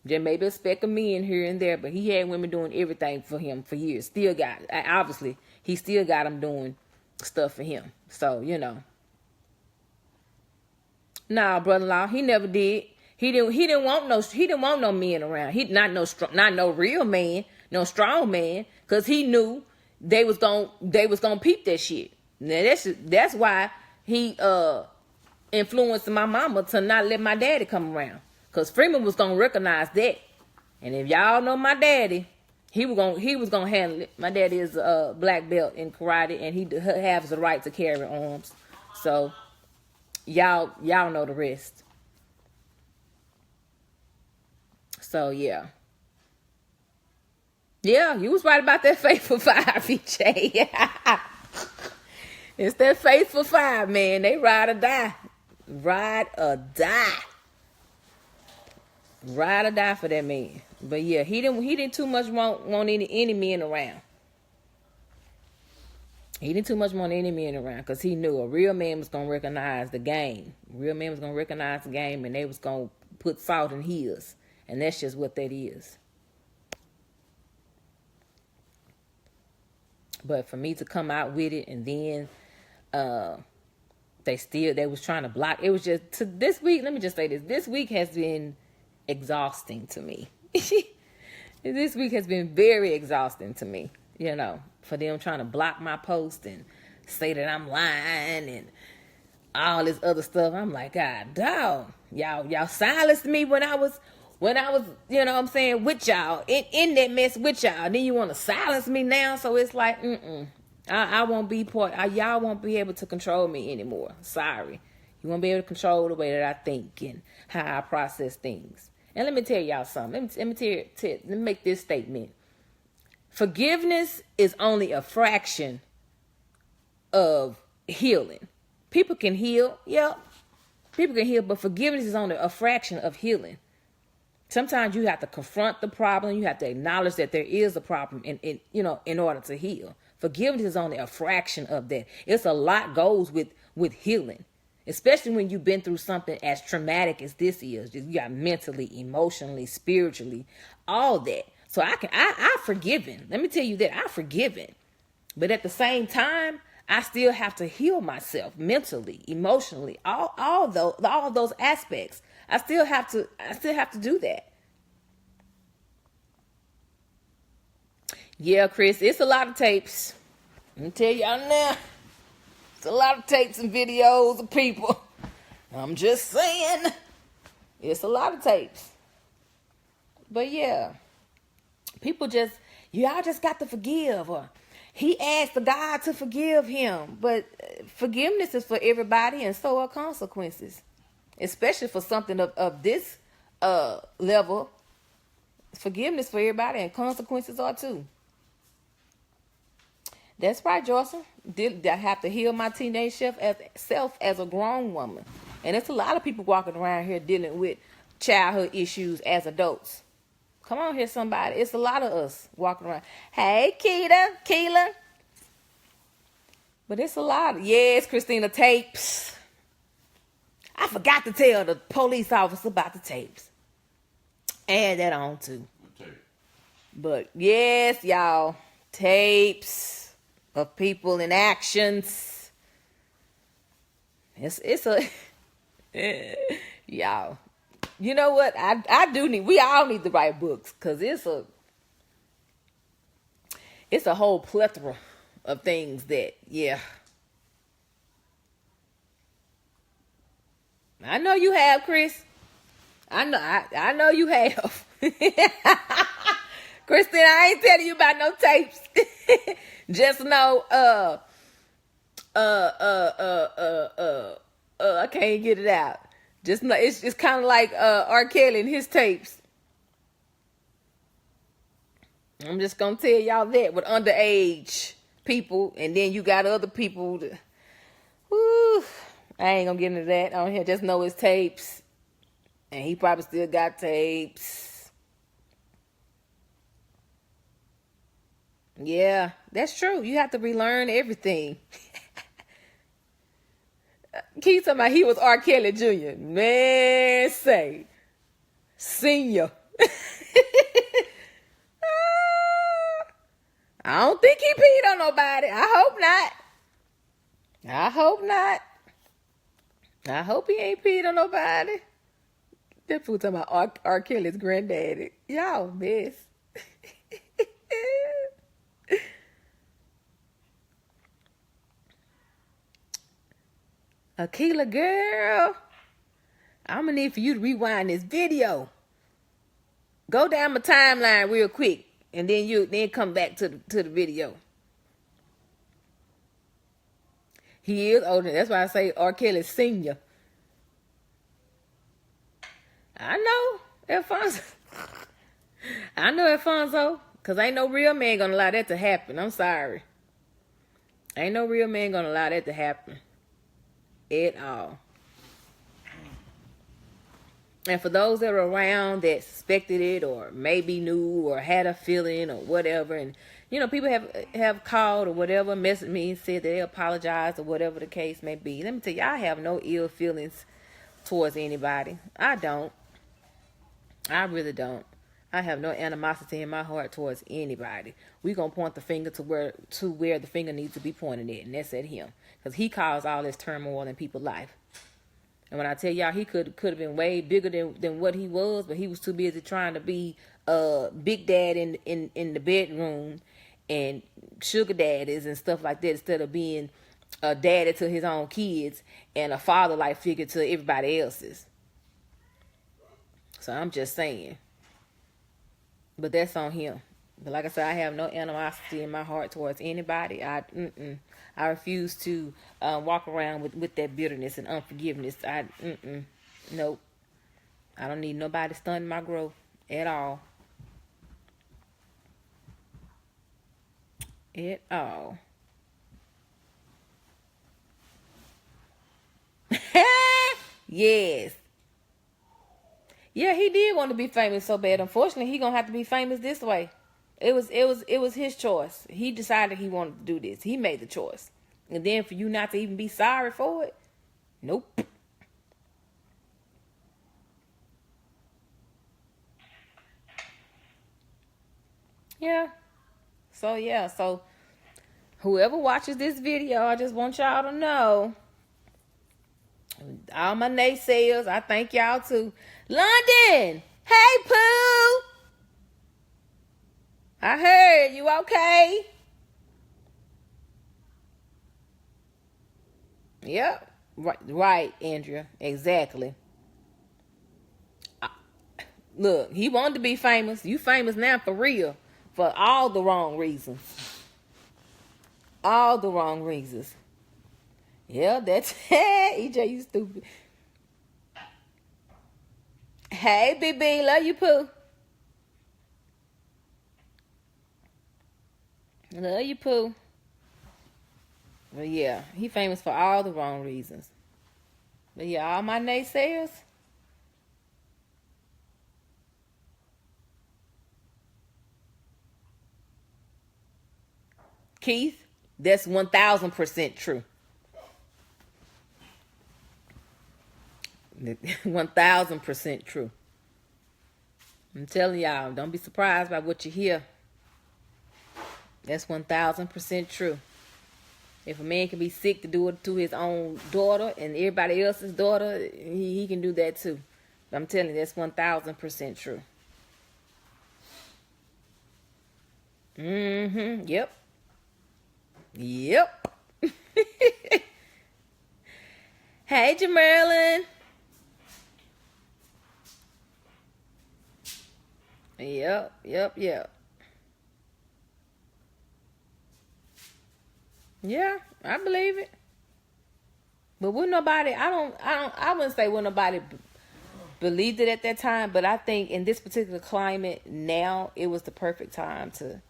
[SPEAKER 1] There may be a speck of men here and there, but he had women doing everything for him for years. Still got, obviously, he still got them doing stuff for him. So, you know. Nah, brother-in-law, he never did. He didn't want no men around. He not no real man, no strong man, cause he knew they was gonna peep that shit. Now that's why he influenced my mama to not let my daddy come around, cause Freeman was gonna recognize that. And if y'all know my daddy, he was gonna handle it. My daddy is a black belt in karate, and he has the right to carry arms. So y'all know the rest. So yeah, you was right about that faithful 5, VJ. It's that faithful 5, man. They ride or die, ride or die, ride or die for that man. But yeah, he didn't too much want any men around. He didn't too much want any men around because he knew a real man was gonna recognize the game. A real man was gonna recognize the game, and they was gonna put salt in his. And that's just what that is. But for me to come out with it, and then they was trying to block. It was just this week. Let me just say this: this week has been exhausting to me. This week has been very exhausting to me. You know, for them trying to block my post and say that I'm lying and all this other stuff. I'm like, God, dog, y'all silenced me when I was when I was, you know what I'm saying, with y'all, in that mess with y'all. Then you want to silence me now. So it's like, I won't be y'all won't be able to control me anymore. Sorry. You won't be able to control the way that I think and how I process things. And let me tell y'all something. Let me make this statement. Forgiveness is only a fraction of healing. People can heal. Yep. People can heal, but forgiveness is only a fraction of healing. Sometimes you have to confront the problem. You have to acknowledge that there is a problem in order to heal. Forgiveness is only a fraction of that. It's a lot goes with healing, especially when you've been through something as traumatic as this is. You got mentally, emotionally, spiritually, all that. So I've forgiven. Let me tell you that I've forgiven. But at the same time, I still have to heal myself mentally, emotionally, all those aspects. I still have to do that. Yeah, Chris, it's a lot of tapes. Let me tell y'all now. It's a lot of tapes and videos of people. I'm just saying. It's a lot of tapes. But yeah. Y'all just got to forgive. Or he asked the God to forgive him. But forgiveness is for everybody, and so are consequences. Especially for something of this level. Forgiveness for everybody, and consequences are too. That's right, Jocelyn. I have to heal my teenage self as a grown woman. And it's a lot of people walking around here dealing with childhood issues as adults. Come on here, somebody. It's a lot of us walking around. Hey, Keela. But it's a lot. Yes, Christina, tapes. I forgot to tell the police officer about the tapes. Add that on too. Okay. But yes, y'all, tapes of people in actions. It's a y'all. You know what? We all need to write books, because it's a whole plethora of things that, yeah. I know you have, Chris. I know you have. Christine, I ain't telling you about no tapes. Just know, I can't get it out. Just know, it's kind of like R. Kelly and his tapes. I'm just gonna tell y'all that with underage people, and then you got other people. I ain't gonna get into that on here. Just know it's tapes, and he probably still got tapes. Yeah, that's true. You have to relearn everything. Keith talking about he was R. Kelly Jr. Man, say. Senior. I don't think he peed on nobody. I hope not. I hope he ain't peed on nobody. That fool talking about R. Kelly's granddaddy. Y'all mess. Akila, girl, I'm gonna need for you to rewind this video. Go down my timeline real quick, and then come back to the video. He is older. That's why I say R. Kelly Senior. I know, Alfonso. I know Alfonso, because ain't no real man gonna allow that to happen. I'm sorry. Ain't no real man gonna allow that to happen. At all. And for those that are around that suspected it, or maybe knew, or had a feeling, or whatever, and people have called or whatever, messaged me and said that they apologize, or whatever the case may be. Let me tell you, I have no ill feelings towards anybody. I don't. I really don't. I have no animosity in my heart towards anybody. We're going to point the finger to where the finger needs to be pointed at, and that's at him. Because he caused all this turmoil in people's life. And when I tell y'all, he could have been way bigger than what he was, but he was too busy trying to be big dad in the bedroom and sugar daddies and stuff like that, instead of being a daddy to his own kids and a father-like figure to everybody else's. So So I'm just saying. But that's on him. But like I said, I have no animosity in my heart towards anybody. I refuse to walk around with that bitterness and unforgiveness. Nope. I don't need nobody stunting my growth at all. At all. Yes. Yeah, he did want to be famous so bad. Unfortunately, he gonna have to be famous this way. It was his choice. He decided he wanted to do this. He made the choice. And then for you not to even be sorry for it, nope. Yeah. So whoever watches this video, I just want y'all to know, all my naysayers, I thank y'all too. London, hey Pooh, I heard you okay. Yep, right, Andrea, exactly. Look, he wanted to be famous. You famous now for real, for all the wrong reasons. All the wrong reasons. Yeah, that's EJ, you stupid. Hey, BB, love you, Pooh. Love you, Pooh. But yeah, he famous for all the wrong reasons. But yeah, all my naysayers. Keith, that's 1,000% true. 1,000% true. I'm telling y'all, don't be surprised by what you hear. That's 1,000% true. If a man can be sick to do it to his own daughter and everybody else's daughter, he can do that too. But I'm telling you, that's 1,000% true. Yep. Yep. Hey, Jamerlin. Yep. Yeah, I believe it. But would nobody, I wouldn't say would nobody believed it at that time, but I think in this particular climate now, it was the perfect time to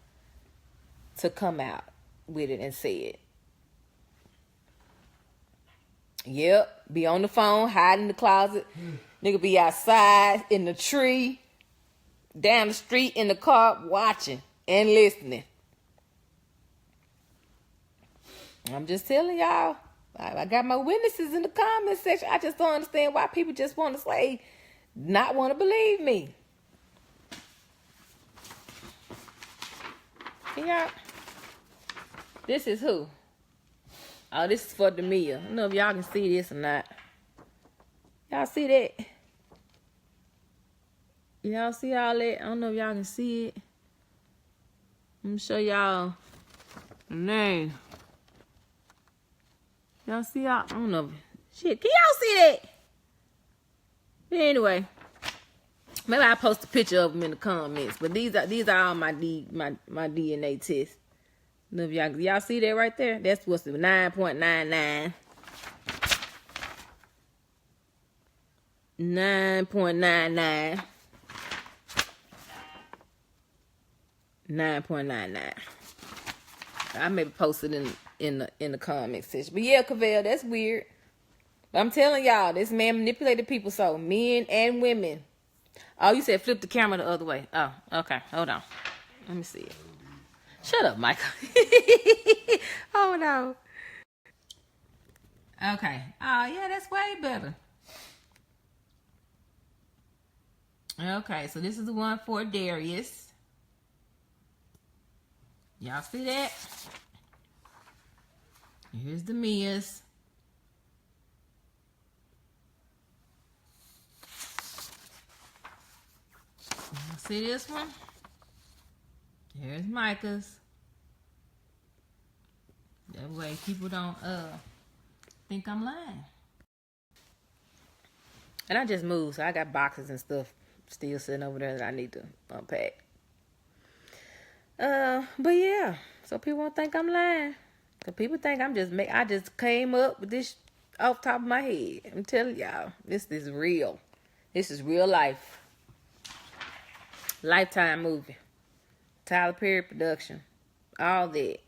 [SPEAKER 1] come out with it and say it. Yep, be on the phone, hide in the closet. Nigga be outside in the tree, down the street in the car, watching and listening. I'm just telling y'all. I got my witnesses in the comment section. I just don't understand why people just want to say, not want to believe me. Yeah. This is who? Oh, this is for Demia. I don't know if y'all can see this or not. Y'all see that? Y'all see all that? I don't know if y'all can see it. I'm gonna show y'all the name. Y'all see y'all? I don't know. Shit, can y'all see that? But anyway, maybe I'll post a picture of them in the comments. But these are all my DNA tests. Know if y'all see that right there? That's what's the 9.99. 9.99. 9.99. I maybe post it in the comment section. But yeah, Cavell, that's weird. But I'm telling y'all, this man manipulated people, so men and women. Oh, you said flip the camera the other way. Oh, okay. Hold on. Let me see it. Shut up, Michael. Oh, no. Okay. Oh, yeah, that's way better. Okay, so this is the one for Darius. Y'all see that? Here's the Mia's. See this one? Here's Micah's. That way people don't think I'm lying. And I just moved, so I got boxes and stuff Still sitting over there that I need to unpack. But yeah, so people won't think I'm lying. So people think I just came up with this off the top of my head. I'm telling y'all, this is real. This is real life. Lifetime movie. Tyler Perry production. All that.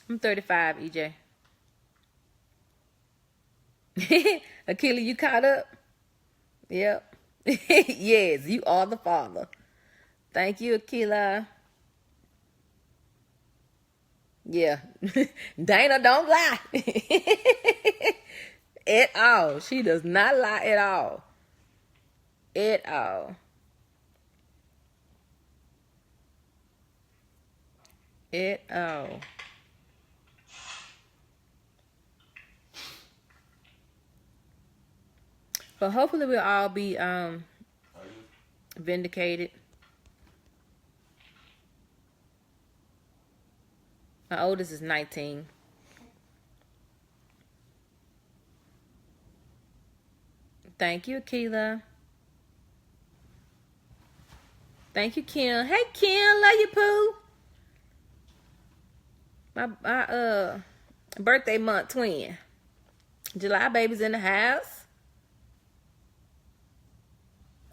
[SPEAKER 1] I'm 35, EJ. Akila, you caught up? Yep. Yes, you are the father. Thank you, Akila. Yeah. Dana don't lie. At all. She does not lie at all. At all. At all. But hopefully we'll all be vindicated. My oldest is 19. Thank you, Akila. Thank you, Kim. Hey, Kim, love you, Pooh. My birthday month twin. July baby's in the house.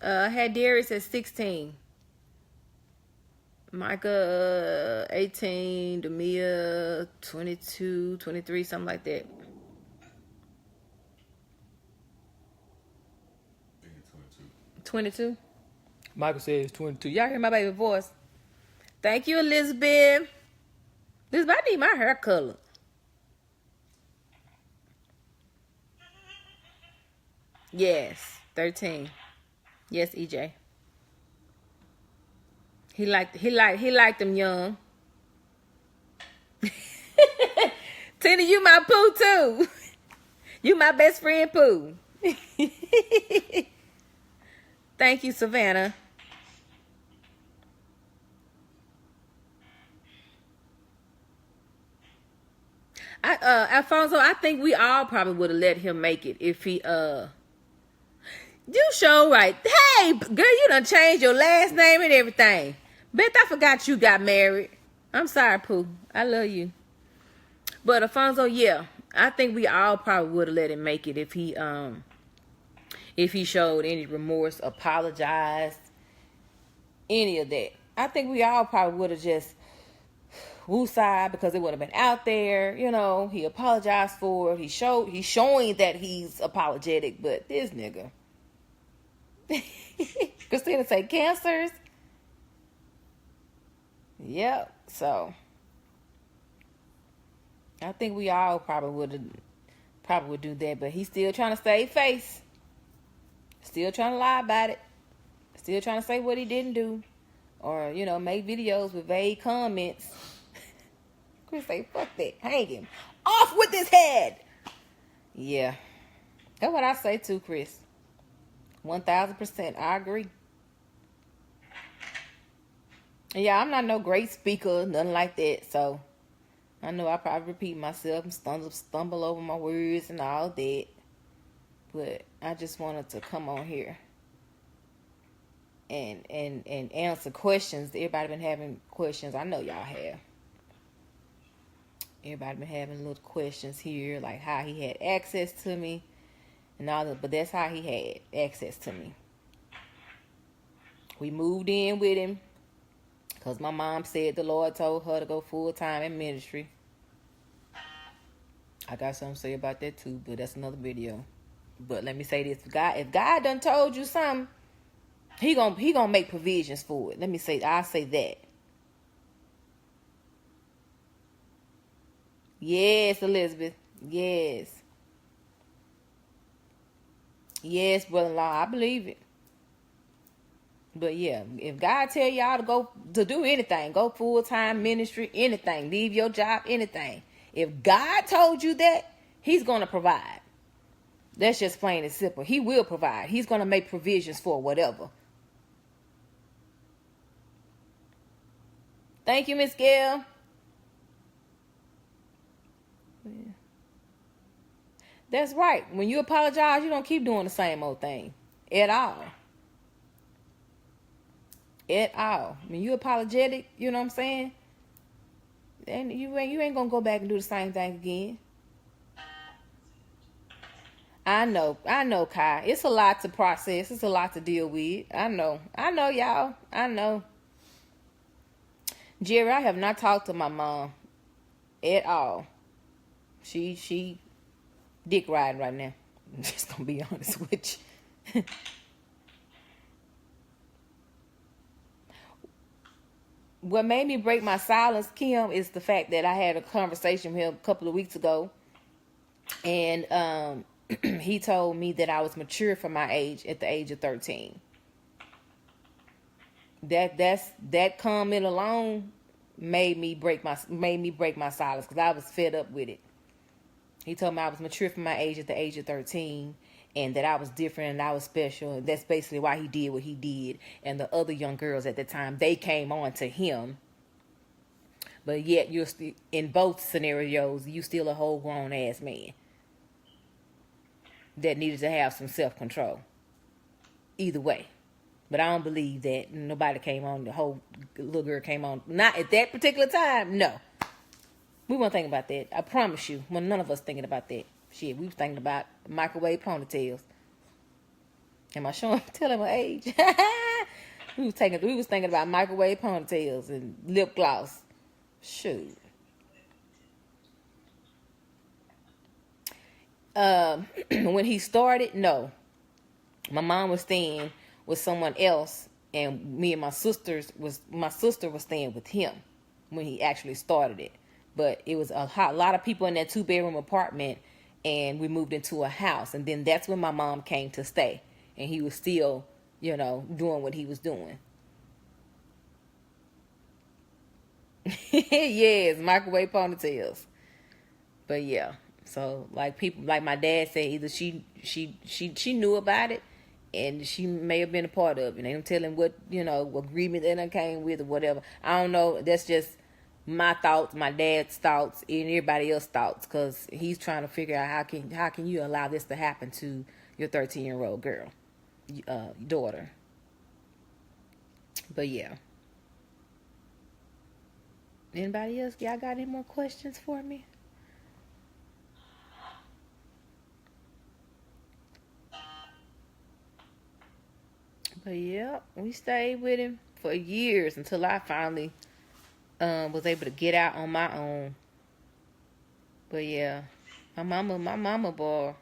[SPEAKER 1] Had Darius at 16. Micah 18, Demia 22, 23, something like that. 22. Michael says 22. Y'all hear my baby voice? Thank you, Elizabeth. Elizabeth, I need my hair color. Yes, 13. Yes, EJ. He liked them young. Tina, you my Pooh too. You my best friend Pooh. Thank you, Savannah. Alfonso, I think we all probably would have let him make it if he you show right. Hey, girl, you done changed your last name and everything. Beth, I forgot you got married. I'm sorry, Pooh. I love you. But Alfonso, yeah, I think we all probably would have let him make it if he showed any remorse, apologized, any of that. I think we all probably would have just woosah because it would have been out there, you know. He apologized for it. He's showing that he's apologetic, but this nigga. Christina say cancers. Yep. So I think we all probably would do that, but he's still trying to save face. Still trying to lie about it. Still trying to say what he didn't do. Or, you know, make videos with vague comments. Chris say, fuck that. Hang him. Off with his head. Yeah. That's what I say too, Chris. 1000%. I agree. Yeah, I'm not no great speaker, nothing like that. So, I know I probably repeat myself and stumble over my words and all that. But I just wanted to come on here and answer questions. Everybody been having questions. I know y'all have. Everybody been having little questions here, like how he had access to me and all that. But that's how he had access to me. We moved in with him because my mom said the Lord told her to go full time in ministry. I got something to say about that too, but that's another video. But let me say this: if God done told you something, He gonna make provisions for it. I'll say that. Yes, Elizabeth. Yes. Yes, brother-in-law. I believe it. But yeah, if God tell y'all to do anything, go full-time ministry, anything, leave your job, anything. If God told you that, He's gonna provide. That's just plain and simple. He will provide. He's gonna make provisions for whatever. Thank you, Miss Gail. That's right. When you apologize, you don't keep doing the same old thing at all. At all. When you apologetic, you know what I'm saying? And you ain't gonna go back and do the same thing again. I know, Kai. It's a lot to process. It's a lot to deal with. I know, y'all. I know. Jerry, I have not talked to my mom at all. She dick riding right now. I'm just gonna be honest with you. What made me break my silence, Kim, is the fact that I had a conversation with him a couple of weeks ago, and he told me that I was mature for my age at the age of 13. That comment alone made me break my silence because I was fed up with it. He told me I was mature for my age at the age of 13, and that I was different and I was special, and that's basically why he did what he did. And the other young girls at the time, they came on to him, but yet you're still, in both scenarios, you still a whole grown ass man that needed to have some self-control. Either way. But I don't believe that nobody came on, the whole little girl came on. Not at that particular time, no. We weren't thinking about that. I promise you. Well, none of us thinking about that. Shit, we was thinking about microwave ponytails. Am I telling my age? we was thinking about microwave ponytails and lip gloss. Shoot. When he started, no. My mom was staying with someone else, and me and my sister was staying with him when he actually started it. But it was a lot of people in that 2-bedroom apartment, and we moved into a house, and then that's when my mom came to stay, and he was still, doing what he was doing. Yes, microwave ponytails. But yeah, so like my dad said, either she knew about it, and she may have been a part of it. They don't tell him what agreement that I came with or whatever. I don't know. That's just my thoughts, my dad's thoughts, and everybody else's thoughts, because he's trying to figure out how can you allow this to happen to your 13-year-old girl, daughter. But yeah. Anybody else? Y'all got any more questions for me? But yeah, we stayed with him for years until I finally was able to get out on my own. But yeah, my mama boy.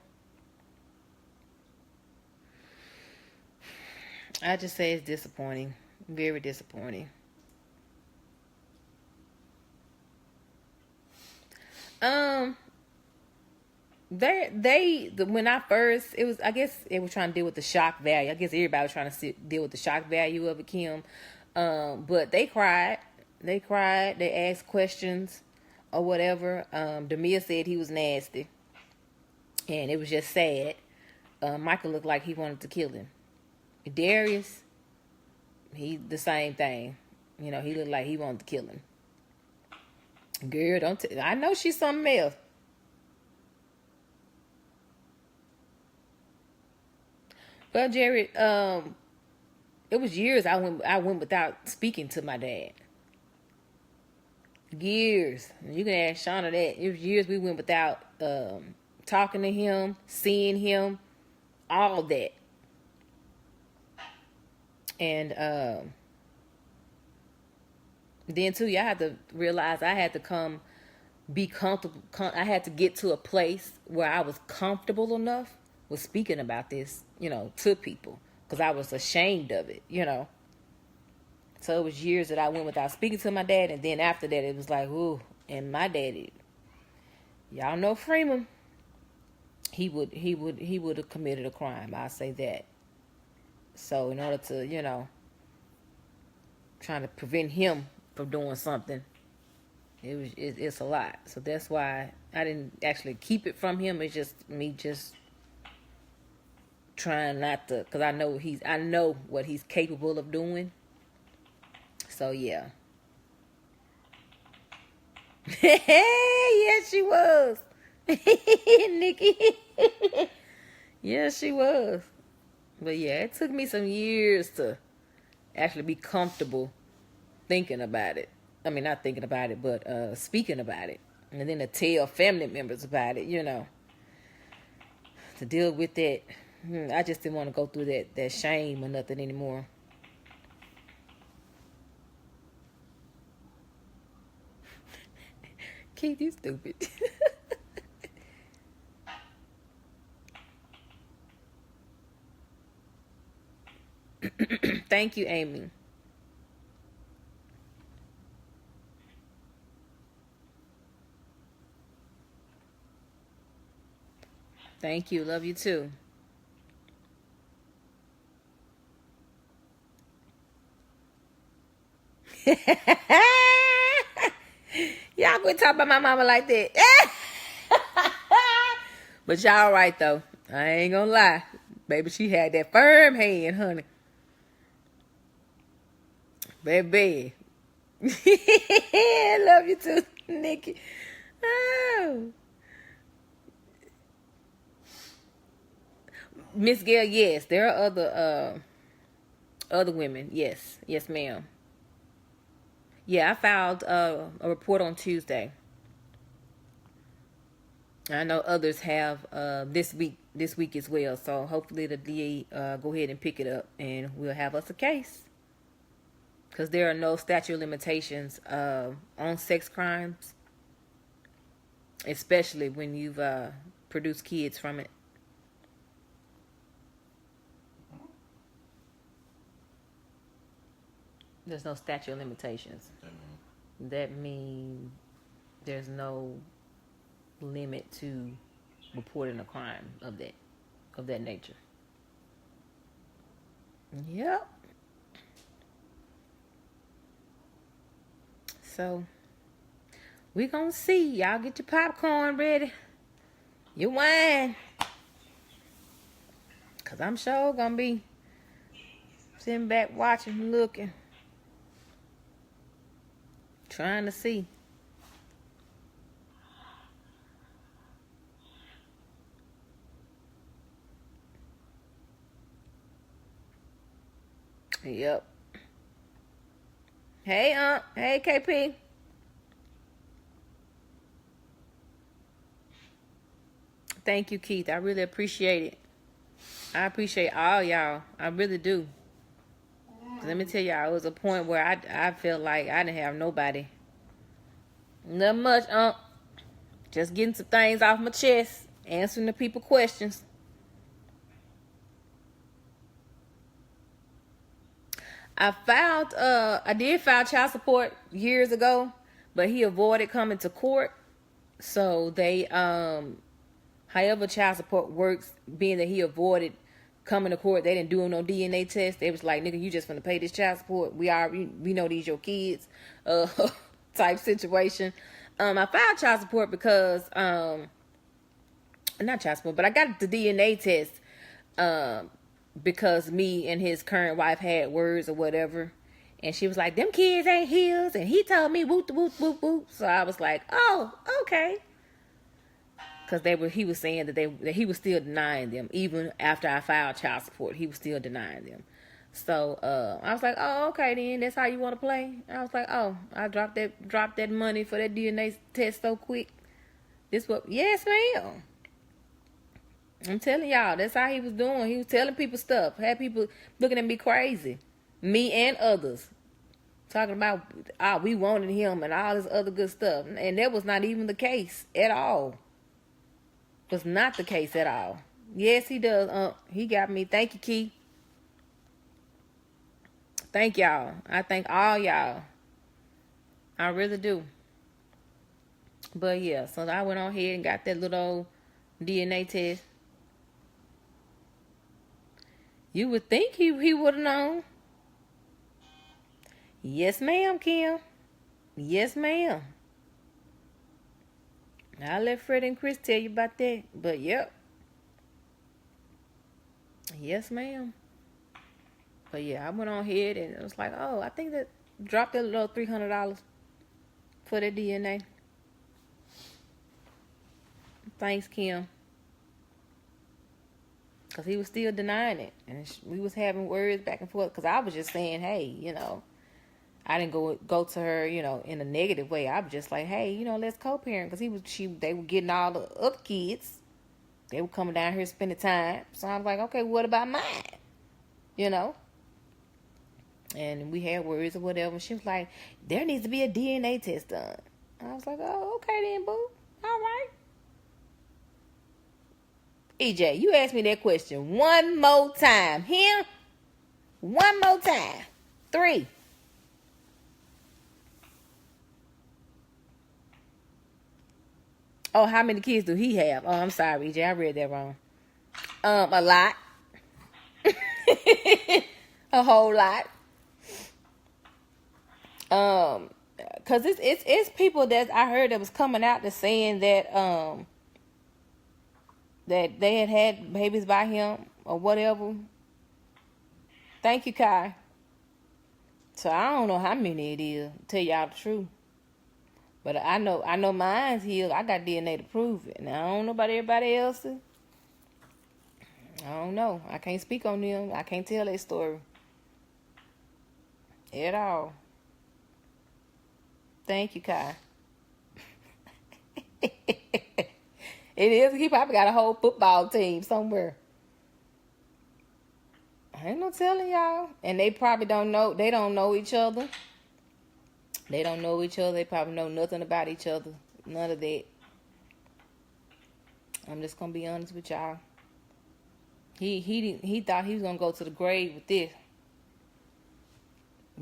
[SPEAKER 1] I just say it's disappointing. Very disappointing. When I first, it was, I guess it was trying to deal with the shock value. I guess everybody was trying to deal with the shock value of it, Kim. But they cried. They asked questions or whatever. Demia said he was nasty, and it was just sad. Michael looked like he wanted to kill him. Darius, he the same thing. He looked like he wanted to kill him. Girl, I know she's something else. Well, Jerry, it was years I went without speaking to my dad. Years. You can ask Shauna that. It was years we went without talking to him, seeing him, all that. And then too, y'all had to realize I had to be comfortable. I had to get to a place where I was comfortable enough with speaking about this, to people, because I was ashamed of it, So it was years that I went without speaking to my dad, and then after that, it was like, ooh, and my daddy, y'all know Freeman, he would have committed a crime. I'll say that. So in order to, trying to prevent him from doing something, it's a lot. So that's why I didn't actually keep it from him. It's just me trying not to, because I know what he's capable of doing. So yeah. Yes, she was. Nikki. Yes, she was. But yeah, it took me some years to actually be comfortable thinking about it. I mean, not thinking about it, but speaking about it. And then to tell family members about it, to deal with that. I just didn't want to go through that shame or nothing anymore. Keith, you stupid. Thank you, Amy. Thank you. Love you too. Y'all quit talking about my mama like that. But y'all right though. I ain't gonna lie. Baby, she had that firm hand, honey. Baby. I love you too, Nikki. Oh. Miss Gail, yes. There are other women. Yes. Yes, ma'am. Yeah, I filed a report on Tuesday. I know others have this week as well. So hopefully the DA go ahead and pick it up and we'll have us a case. Because there are no statute of limitations on sex crimes, especially when you've produced kids from it. There's no statute of limitations. That means there's no limit to reporting a crime of that nature. Yep. So we gonna see. Y'all get your popcorn ready, your wine, cause I'm sure gonna be sitting back watching, looking, trying to see. Yep. Hey, hey, KP. Thank you, Keith. I really appreciate it. I appreciate all y'all. I really do. Let me tell y'all, it was a point where I felt like I didn't have nobody. Not much, just getting some things off my chest, answering the people questions. I did file child support years ago, but he avoided coming to court. So they, however child support works, being that he avoided coming to court, they didn't do no DNA test. They was like, nigga, you just gonna pay this child support. We know these your kids, type situation. I filed child support because, not child support, but I got the DNA test, because me and his current wife had words or whatever. And she was like, them kids ain't his. And he told me whoop, whoop, whoop, whoop. So I was like, oh, okay. Because he was saying that he was still denying them. Even after I filed child support, he was still denying them. So I was like, oh, okay then. That's how you want to play? I was like, oh, I dropped that money for that DNA test so quick. Yes, ma'am. I'm telling y'all, that's how he was doing. He was telling people stuff. Had people looking at me crazy. Me and others. Talking about, we wanted him and all this other good stuff. And that was not even the case at all. Was not the case at all. Yes, he does. He got me. Thank you, Key. Thank y'all. I thank all y'all. I really do. But yeah, so I went on ahead and got that little old DNA test. You would think he would have known. Yes, ma'am, Kim. Yes, ma'am. I'll let Fred and Chris tell you about that. But yep. Yes, ma'am. But yeah, I went on ahead and it was like, oh, I think that dropped that little $300 for the DNA. Thanks, Kim. Because he was still denying it. And we was having words back and forth. Because I was just saying, hey, I didn't go to her, in a negative way. I was just like, hey, let's co-parent. Because they were getting all the other kids. They were coming down here spending time. So I was like, okay, what about mine? And we had words or whatever. She was like, there needs to be a DNA test done. I was like, oh, okay then, boo. All right. EJ, you asked me that question one more time. Him? One more time. 3. Oh, how many kids do he have? Oh, I'm sorry, EJ. I read that wrong. A lot. A whole lot. Cause it's people that I heard that was coming out to saying that that they had babies by him or whatever. Thank you, Kai. So I don't know how many it is. Tell y'all the truth. But I know mine's healed. I got DNA to prove it. Now I don't know about everybody else's. I don't know. I can't speak on them. I can't tell their story at all. Thank you, Kai. It is. He probably got a whole football team somewhere. I ain't no telling y'all. And they probably don't know. They don't know each other. They don't know each other. They probably know nothing about each other. None of that. I'm just gonna be honest with y'all. He thought he was gonna go to the grave with this.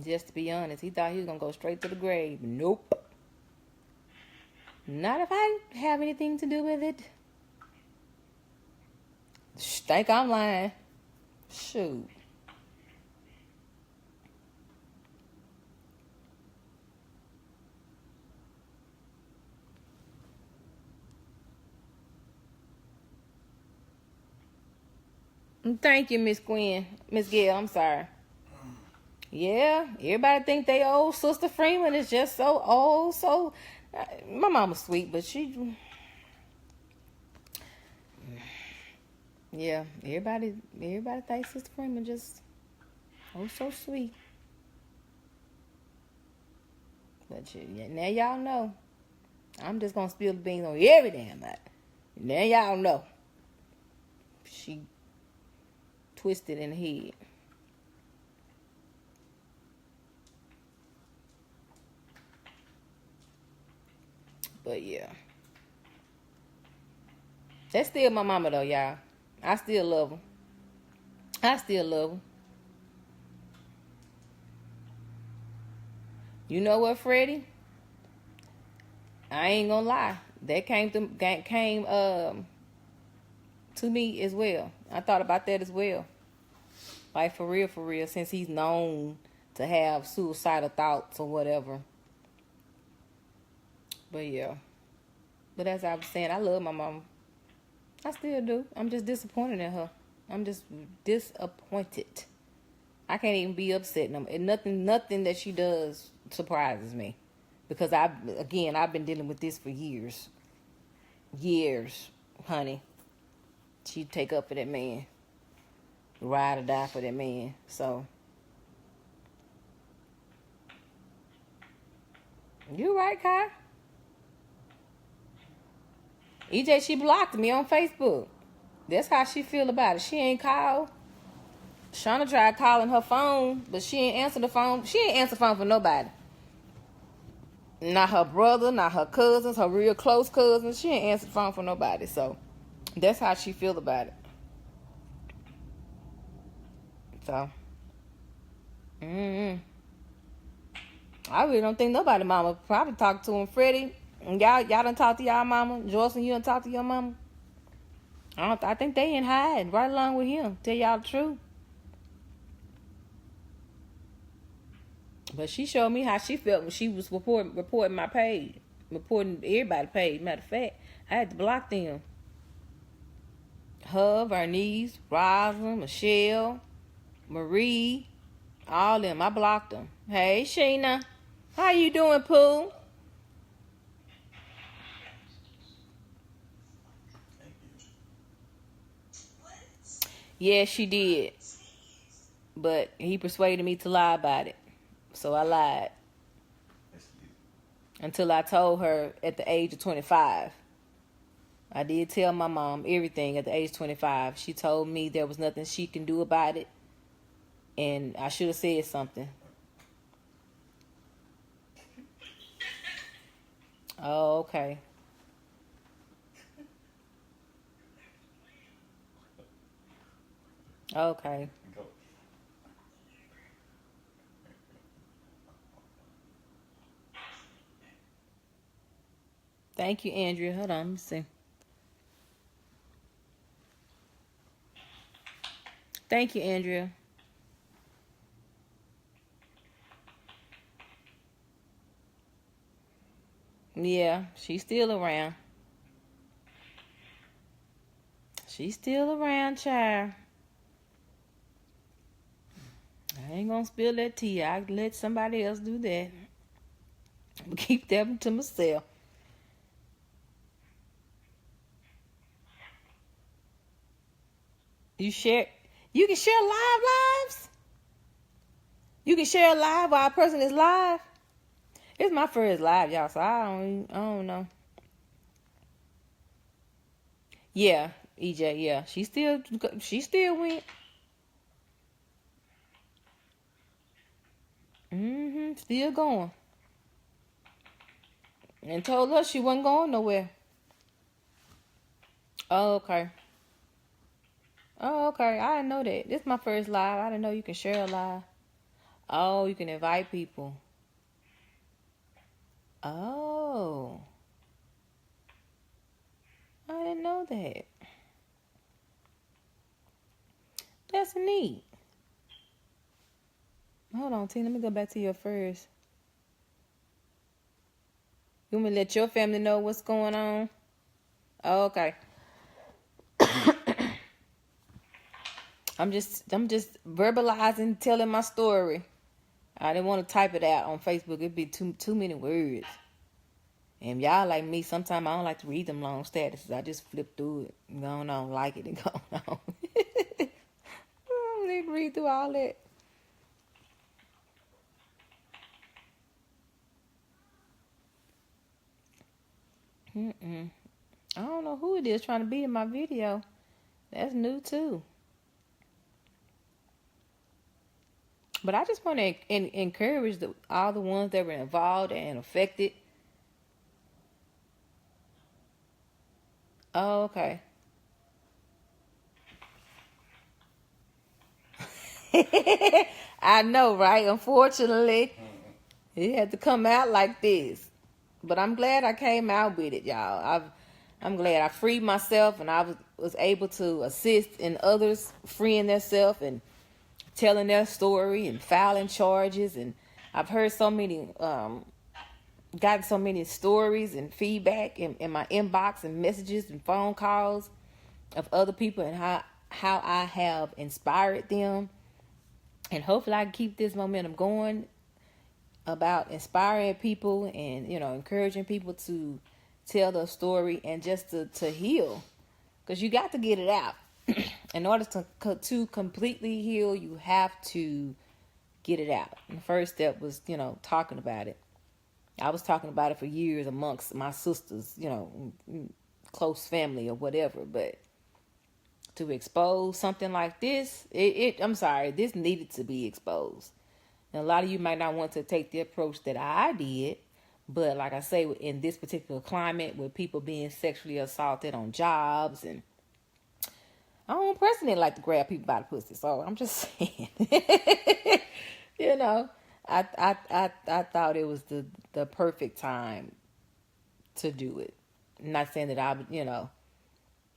[SPEAKER 1] Just to be honest, he thought he was gonna go straight to the grave. Nope. Not if I have anything to do with it. Think I'm lying. Shoot. Thank you, Miss Gwen. Miss Gail, I'm sorry. Yeah, everybody think they old Sister Freeman is just so old. So, my mama's sweet, but yeah, everybody thinks Sister Freeman just so sweet. But now y'all know. I'm just gonna spill the beans on every damn body. Now y'all know. She twisted in the head. But yeah. That's still my mama though, y'all. I still love her. I still love her. You know what, Freddie? I ain't gonna lie. That came to me as well. I thought about that as well. Like for real, since he's known to have suicidal thoughts or whatever. But yeah. But as I was saying, I love my mama. I still do. I'm just disappointed in her. I'm just disappointed. I can't even be upset. And nothing that she does surprises me. Because I've been dealing with this for years. Years, honey. She'd take up for that man. Ride or die for that man. So. You right, Kai. EJ, she blocked me on Facebook. That's how she feel about it. She ain't called. Shauna tried calling her phone, but she ain't answer the phone. She ain't answer the phone for nobody. Not her brother, not her cousins, her real close cousins. She ain't answer the phone for nobody. So that's how she feel about it. So, I really don't think nobody mama probably talked to him. Freddie, y'all done talk to y'all mama. Joycelyn, you done talk to your mama. I think they in hiding right along with him. Tell y'all the truth. But she showed me how she felt when she was reporting my page. Reporting everybody's page. Matter of fact, I had to block them. Her, Vernice, Rosalind, Michelle, Marie, all them. I blocked them. Hey, Sheena. How you doing, Pooh? Yeah, she did. But he persuaded me to lie about it. So I lied. Until I told her at the age of 25. I did tell my mom everything at the age of 25. She told me there was nothing she can do about it. And I should have said something. Oh, okay. Okay. Thank you, Andrea. Hold on, let me see. Thank you, Andrea. Yeah, she's still around. She's still around, child. I ain't gonna spill that tea. I let somebody else do that. Keep that one to myself. You share. You can share lives. You can share live while a person is live. It's my first live, y'all, so I don't know. Yeah, EJ. Yeah, she still went. Still going. And told us she wasn't going nowhere. Oh, okay. Oh, okay. I didn't know that. This is my first live. I didn't know you can share a live. Oh, you can invite people. Oh, I didn't know that. That's neat. Hold on, T. Let me go back to your first. You want me to let your family know what's going on? Oh, okay. I'm just verbalizing, telling my story. I didn't want to type it out on Facebook. It'd be too many words. And y'all like me, sometimes I don't like to read them long statuses. I just flip through it and go on, like it and go on. I don't need to read through all that. I don't know who it is trying to be in my video. That's new too. But I just want to encourage all the ones that were involved and affected. Oh, okay. I know, right? Unfortunately, it had to come out like this. But I'm glad I came out with it, y'all. I'm glad I freed myself and I was able to assist in others freeing themselves and telling their story and filing charges. And I've heard so many, gotten so many stories and feedback in my inbox and messages and phone calls of other people and how I have inspired them. And hopefully I can keep this momentum going about inspiring people and, encouraging people to tell their story and just to heal. Because you got to get it out. In order to completely heal, you have to get it out. And the first step was, talking about it. I was talking about it for years amongst my sisters, close family or whatever. But to expose something like this, I'm sorry, this needed to be exposed. And a lot of you might not want to take the approach that I did. But like I say, in this particular climate with people being sexually assaulted on jobs, and I don't personally like to grab people by the pussy. So I'm just saying, I thought it was the perfect time to do it. I'm not saying that I would,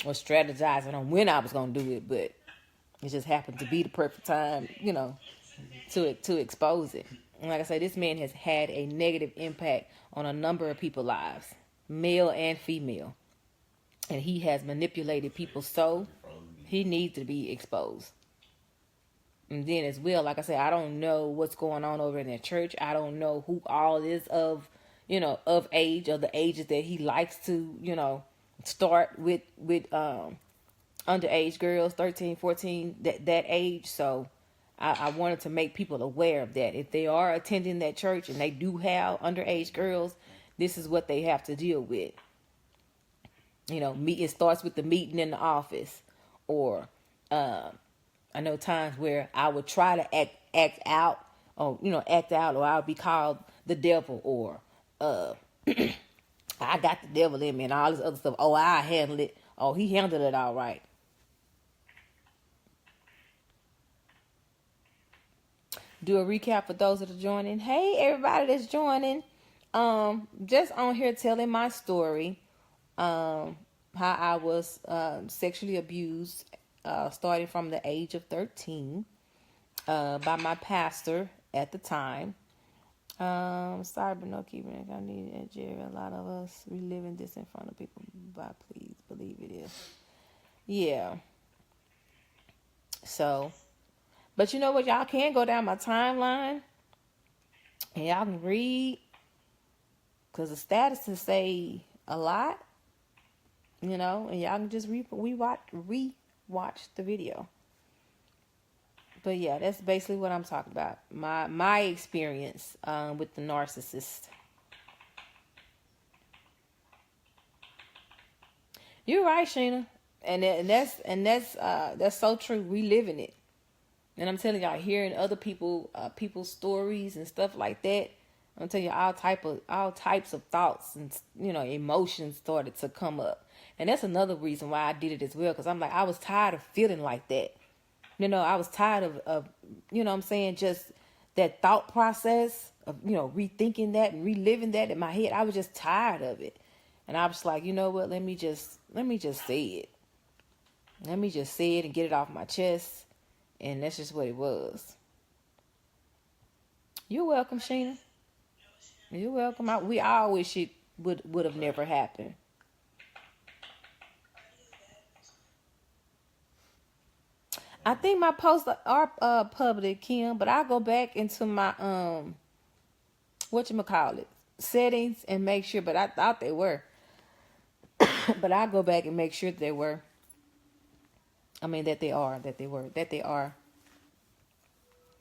[SPEAKER 1] was strategizing on when I was going to do it, but it just happened to be the perfect time, to expose it. And like I say, this man has had a negative impact on a number of people's lives, male and female. And he has manipulated people so he needs to be exposed. And then as well, like I said, I don't know what's going on over in that church. I don't know who all is of age or the ages that he likes to, start with underage girls, 13, 14, that age. So I wanted to make people aware of that. If they are attending that church and they do have underage girls, this is what they have to deal with. It starts with the meeting in the office, or I know times where I would try to act out, or or I would be called the devil, or I got the devil in me, and all this other stuff. Oh, I handle it. Oh, he handled it all right. Do a recap for those that are joining. Hey, everybody that's joining. Just on here telling my story. How I was sexually abused, starting from the age of 13, by my pastor at the time. Sorry, but no keeping it. I need it, Jerry. A lot of us reliving this in front of people. But please believe it is. Yeah. So, but you know what? Y'all can go down my timeline and y'all can read, because the statuses say a lot. And y'all can just re-watch the video. But yeah, that's basically what I'm talking about. My experience with the narcissist. You're right, Sheena, and that's so true. We live in it, and I'm telling y'all, hearing other people's stories and stuff like that. I'm telling you, all types of thoughts and emotions started to come up. And that's another reason why I did it as well. Because I'm like, I was tired of feeling like that. I was tired of what I'm saying, just that thought process of, rethinking that and reliving that in my head. I was just tired of it. And I was like, you know what? Let me just say it. Let me just say it and get it off my chest. And that's just what it was. You're welcome, Sheena. You're welcome. We all wish it would have never happened. I think my posts are public, Kim, but I'll go back into my settings and make sure. But I thought they were, but I'll go back and make sure they were. I mean that they are.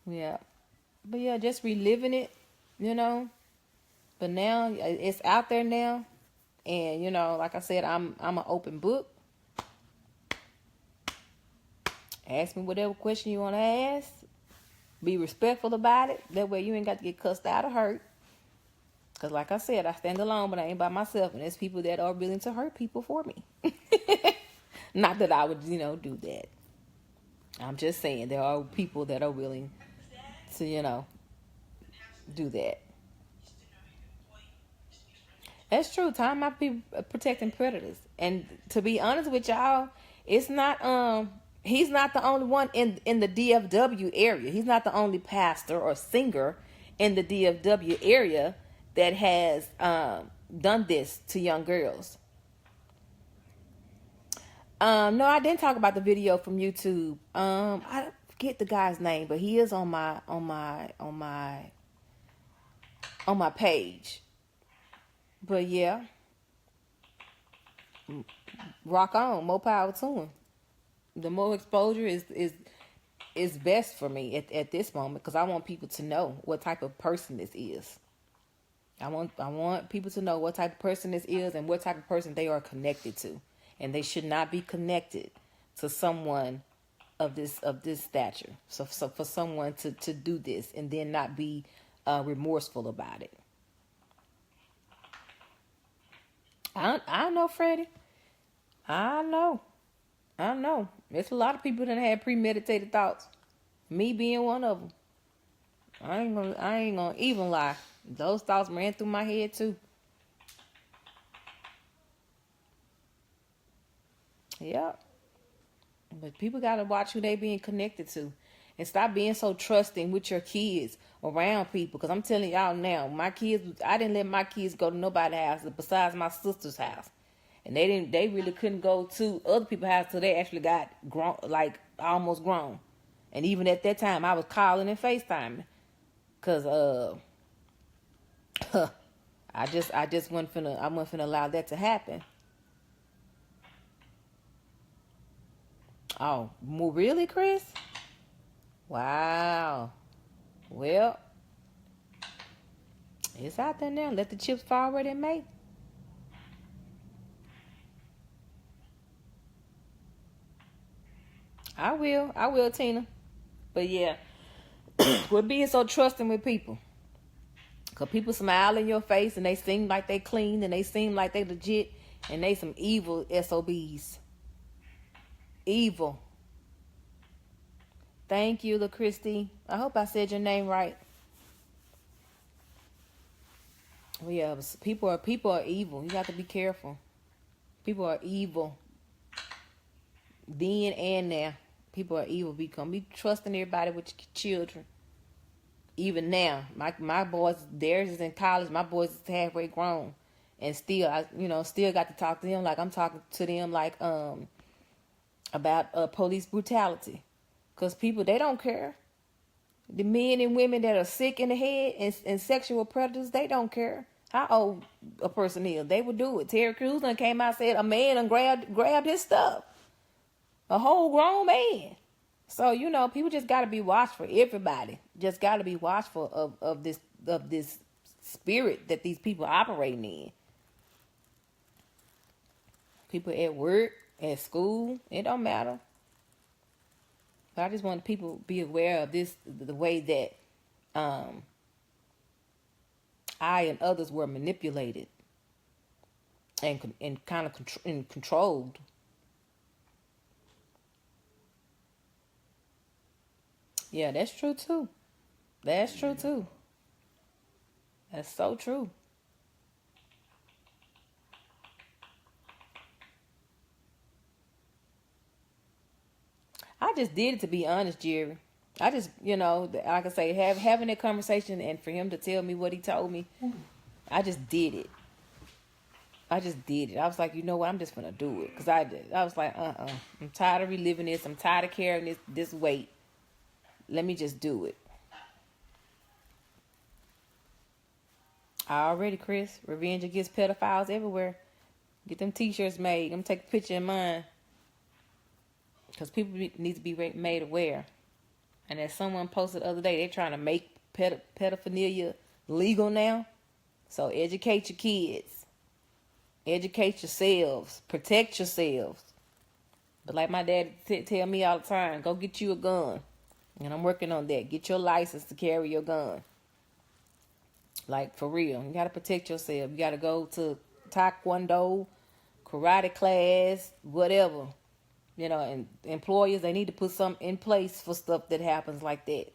[SPEAKER 1] Yeah, but yeah, just reliving it, But now it's out there now, and like I said, I'm an open book. Ask me whatever question you want to ask. Be respectful about it. That way you ain't got to get cussed out or hurt. Because like I said, I stand alone, but I ain't by myself. And there's people that are willing to hurt people for me. Not that I would, do that. I'm just saying there are people that are willing to, do that. That's true. Time might be protecting predators. And to be honest with y'all, it's not he's not the only one in the DFW area. He's not the only pastor or singer in the DFW area that has done this to young girls. No, I didn't talk about the video from YouTube. I forget the guy's name, but he is on my page. But yeah, rock on, more power to him. The more exposure is best for me at this moment, because I want people to know what type of person this is. I want people to know what type of person this is and what type of person they are connected to, and they should not be connected to someone of this stature. So for someone to do this and then not be remorseful about it. I know, Freddie. I know. There's a lot of people that had premeditated thoughts. Me being one of them. I ain't gonna even lie. Those thoughts ran through my head too. Yep. But people gotta watch who they being connected to, and stop being so trusting with your kids around people. Because I'm telling y'all now, I didn't let my kids go to nobody's house besides my sister's house. And they really couldn't go to other people's house till they actually got grown, like almost grown. And even at that time, I was calling and FaceTiming, cause I just wasn't finna allow that to happen. Oh, really, Chris? Wow. Well, it's out there now. Let the chips fall where they may. I will. I will, Tina. But yeah, we're being so trusting with people. Because people smile in your face and they seem like they clean and they seem like they legit and they some evil SOBs. Evil. Thank you, LaChristy. I hope I said your name right. Well, yeah, people are evil. You got to be careful. People are evil. Then and now. People are evil. Be trusting everybody with your children. Even now, my boys, theirs is in college. My boys is halfway grown, and still, still got to talk to them like I'm talking to them like about police brutality, cause people they don't care. The men and women that are sick in the head and sexual predators, they don't care how old a person is. They would do it. Terry Crews done came out and said a man done grabbed his stuff, a whole grown man. So, people just got to be watchful. Everybody just got to be watchful of this spirit that these people are operating in. People at work, at school, it don't matter. But I just want people to be aware of this, the way that I and others were manipulated and kind of controlled. Yeah, that's true too. That's true too. That's so true. I just did it, to be honest, Jerry. I just, like I say, having that conversation and for him to tell me what he told me, I just did it. I just did it. I was like, you know what? I'm just gonna do it, cause I was like, I'm tired of reliving this. I'm tired of carrying this weight. Let me just do it. Already, Chris. Revenge against pedophiles everywhere. Get them t-shirts made. I'm take a picture of mine. Because people need to be made aware. And as someone posted the other day, they're trying to make pedophilia legal now. So educate your kids. Educate yourselves. Protect yourselves. But like my dad tell me all the time, go get you a gun. And I'm working on that. Get your license to carry your gun. Like, for real. You got to protect yourself. You got to go to taekwondo, karate class, whatever. And employers, they need to put something in place for stuff that happens like that.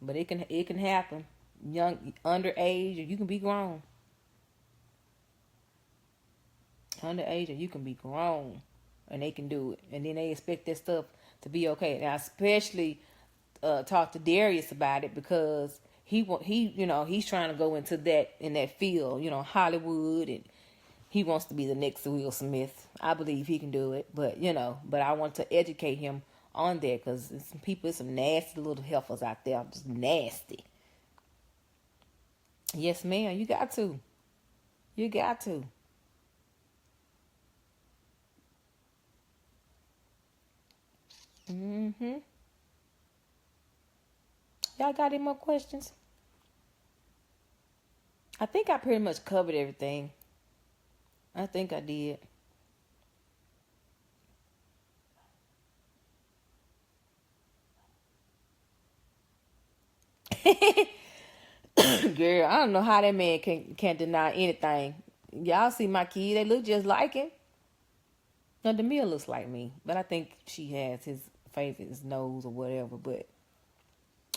[SPEAKER 1] But it can happen. Young, underage, or you can be grown. Underage, or you can be grown. And they can do it. And then they expect that stuff to be okay. And I especially talked to Darius about it, because he's trying to go into that field, Hollywood, and he wants to be the next Will Smith. I believe he can do it, but I want to educate him on that, because there's some nasty little heifers out there, just nasty. Yes, ma'am, you got to. You got to. Mm-hmm. Y'all got any more questions? I think I pretty much covered everything. I think I did. Girl, I don't know how that man can deny anything. Y'all see my kid, they look just like him. Now, Demille looks like me, but I think she has his favorite, his nose or whatever, but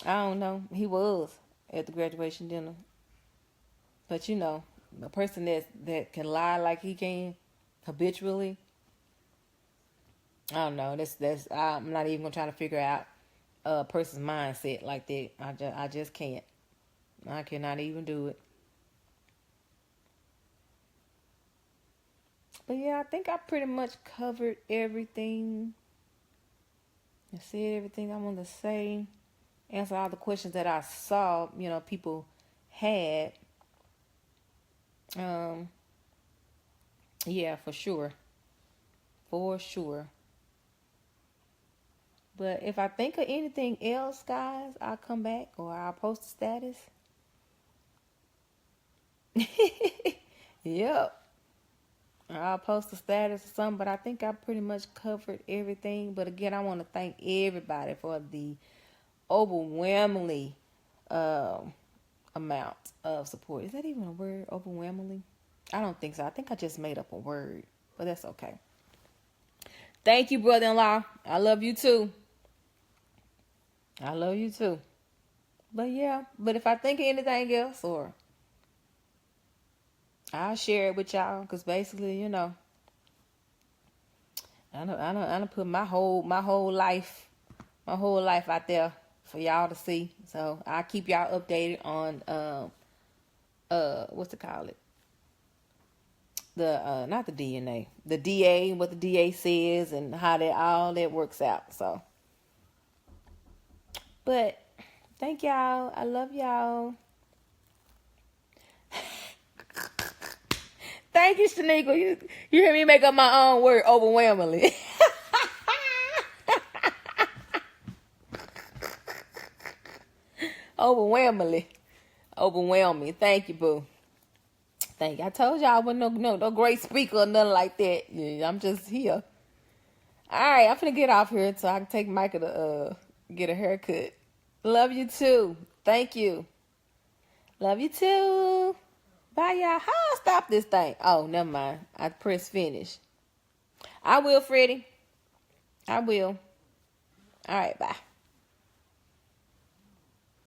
[SPEAKER 1] I don't know. He was at the graduation dinner. But a person that can lie like he can habitually, I don't know. That's I'm not even gonna try to figure out a person's mindset like that. I just can't. I cannot even do it. But yeah, I think I pretty much covered everything. I said everything I wanted to say. Answer all the questions that I saw, people had. Yeah, for sure. For sure. But if I think of anything else, guys, I'll come back or I'll post a status. Yep. I'll post a status or something, but I think I pretty much covered everything. But again, I want to thank everybody for the overwhelmingly amount of support. Is that even a word, overwhelmingly? I don't think so. I think I just made up a word, but that's okay. Thank you, brother-in-law. I love you too. I love you too. But yeah, but if I think of anything else, or I'll share it with y'all, because basically, you know, I don't put my whole life out there for y'all to see. So I'll keep y'all updated on what's it called it? The not the DNA, the DA, what the DA says and how that all that works out. So, but thank y'all. I love y'all. Thank you, Shaniqua. You hear me make up my own word overwhelmingly. Overwhelmingly. Overwhelm me. Thank you, boo. Thank you. I told y'all I wasn't no great speaker or nothing like that. Yeah, I'm just here. All right, I'm finna get off here so I can take Micah to get a haircut. Love you too. Thank you. Love you too. Bye, y'all. How I stop this thing? Oh, never mind. I press finish. I will, Freddie. I will. All right, bye.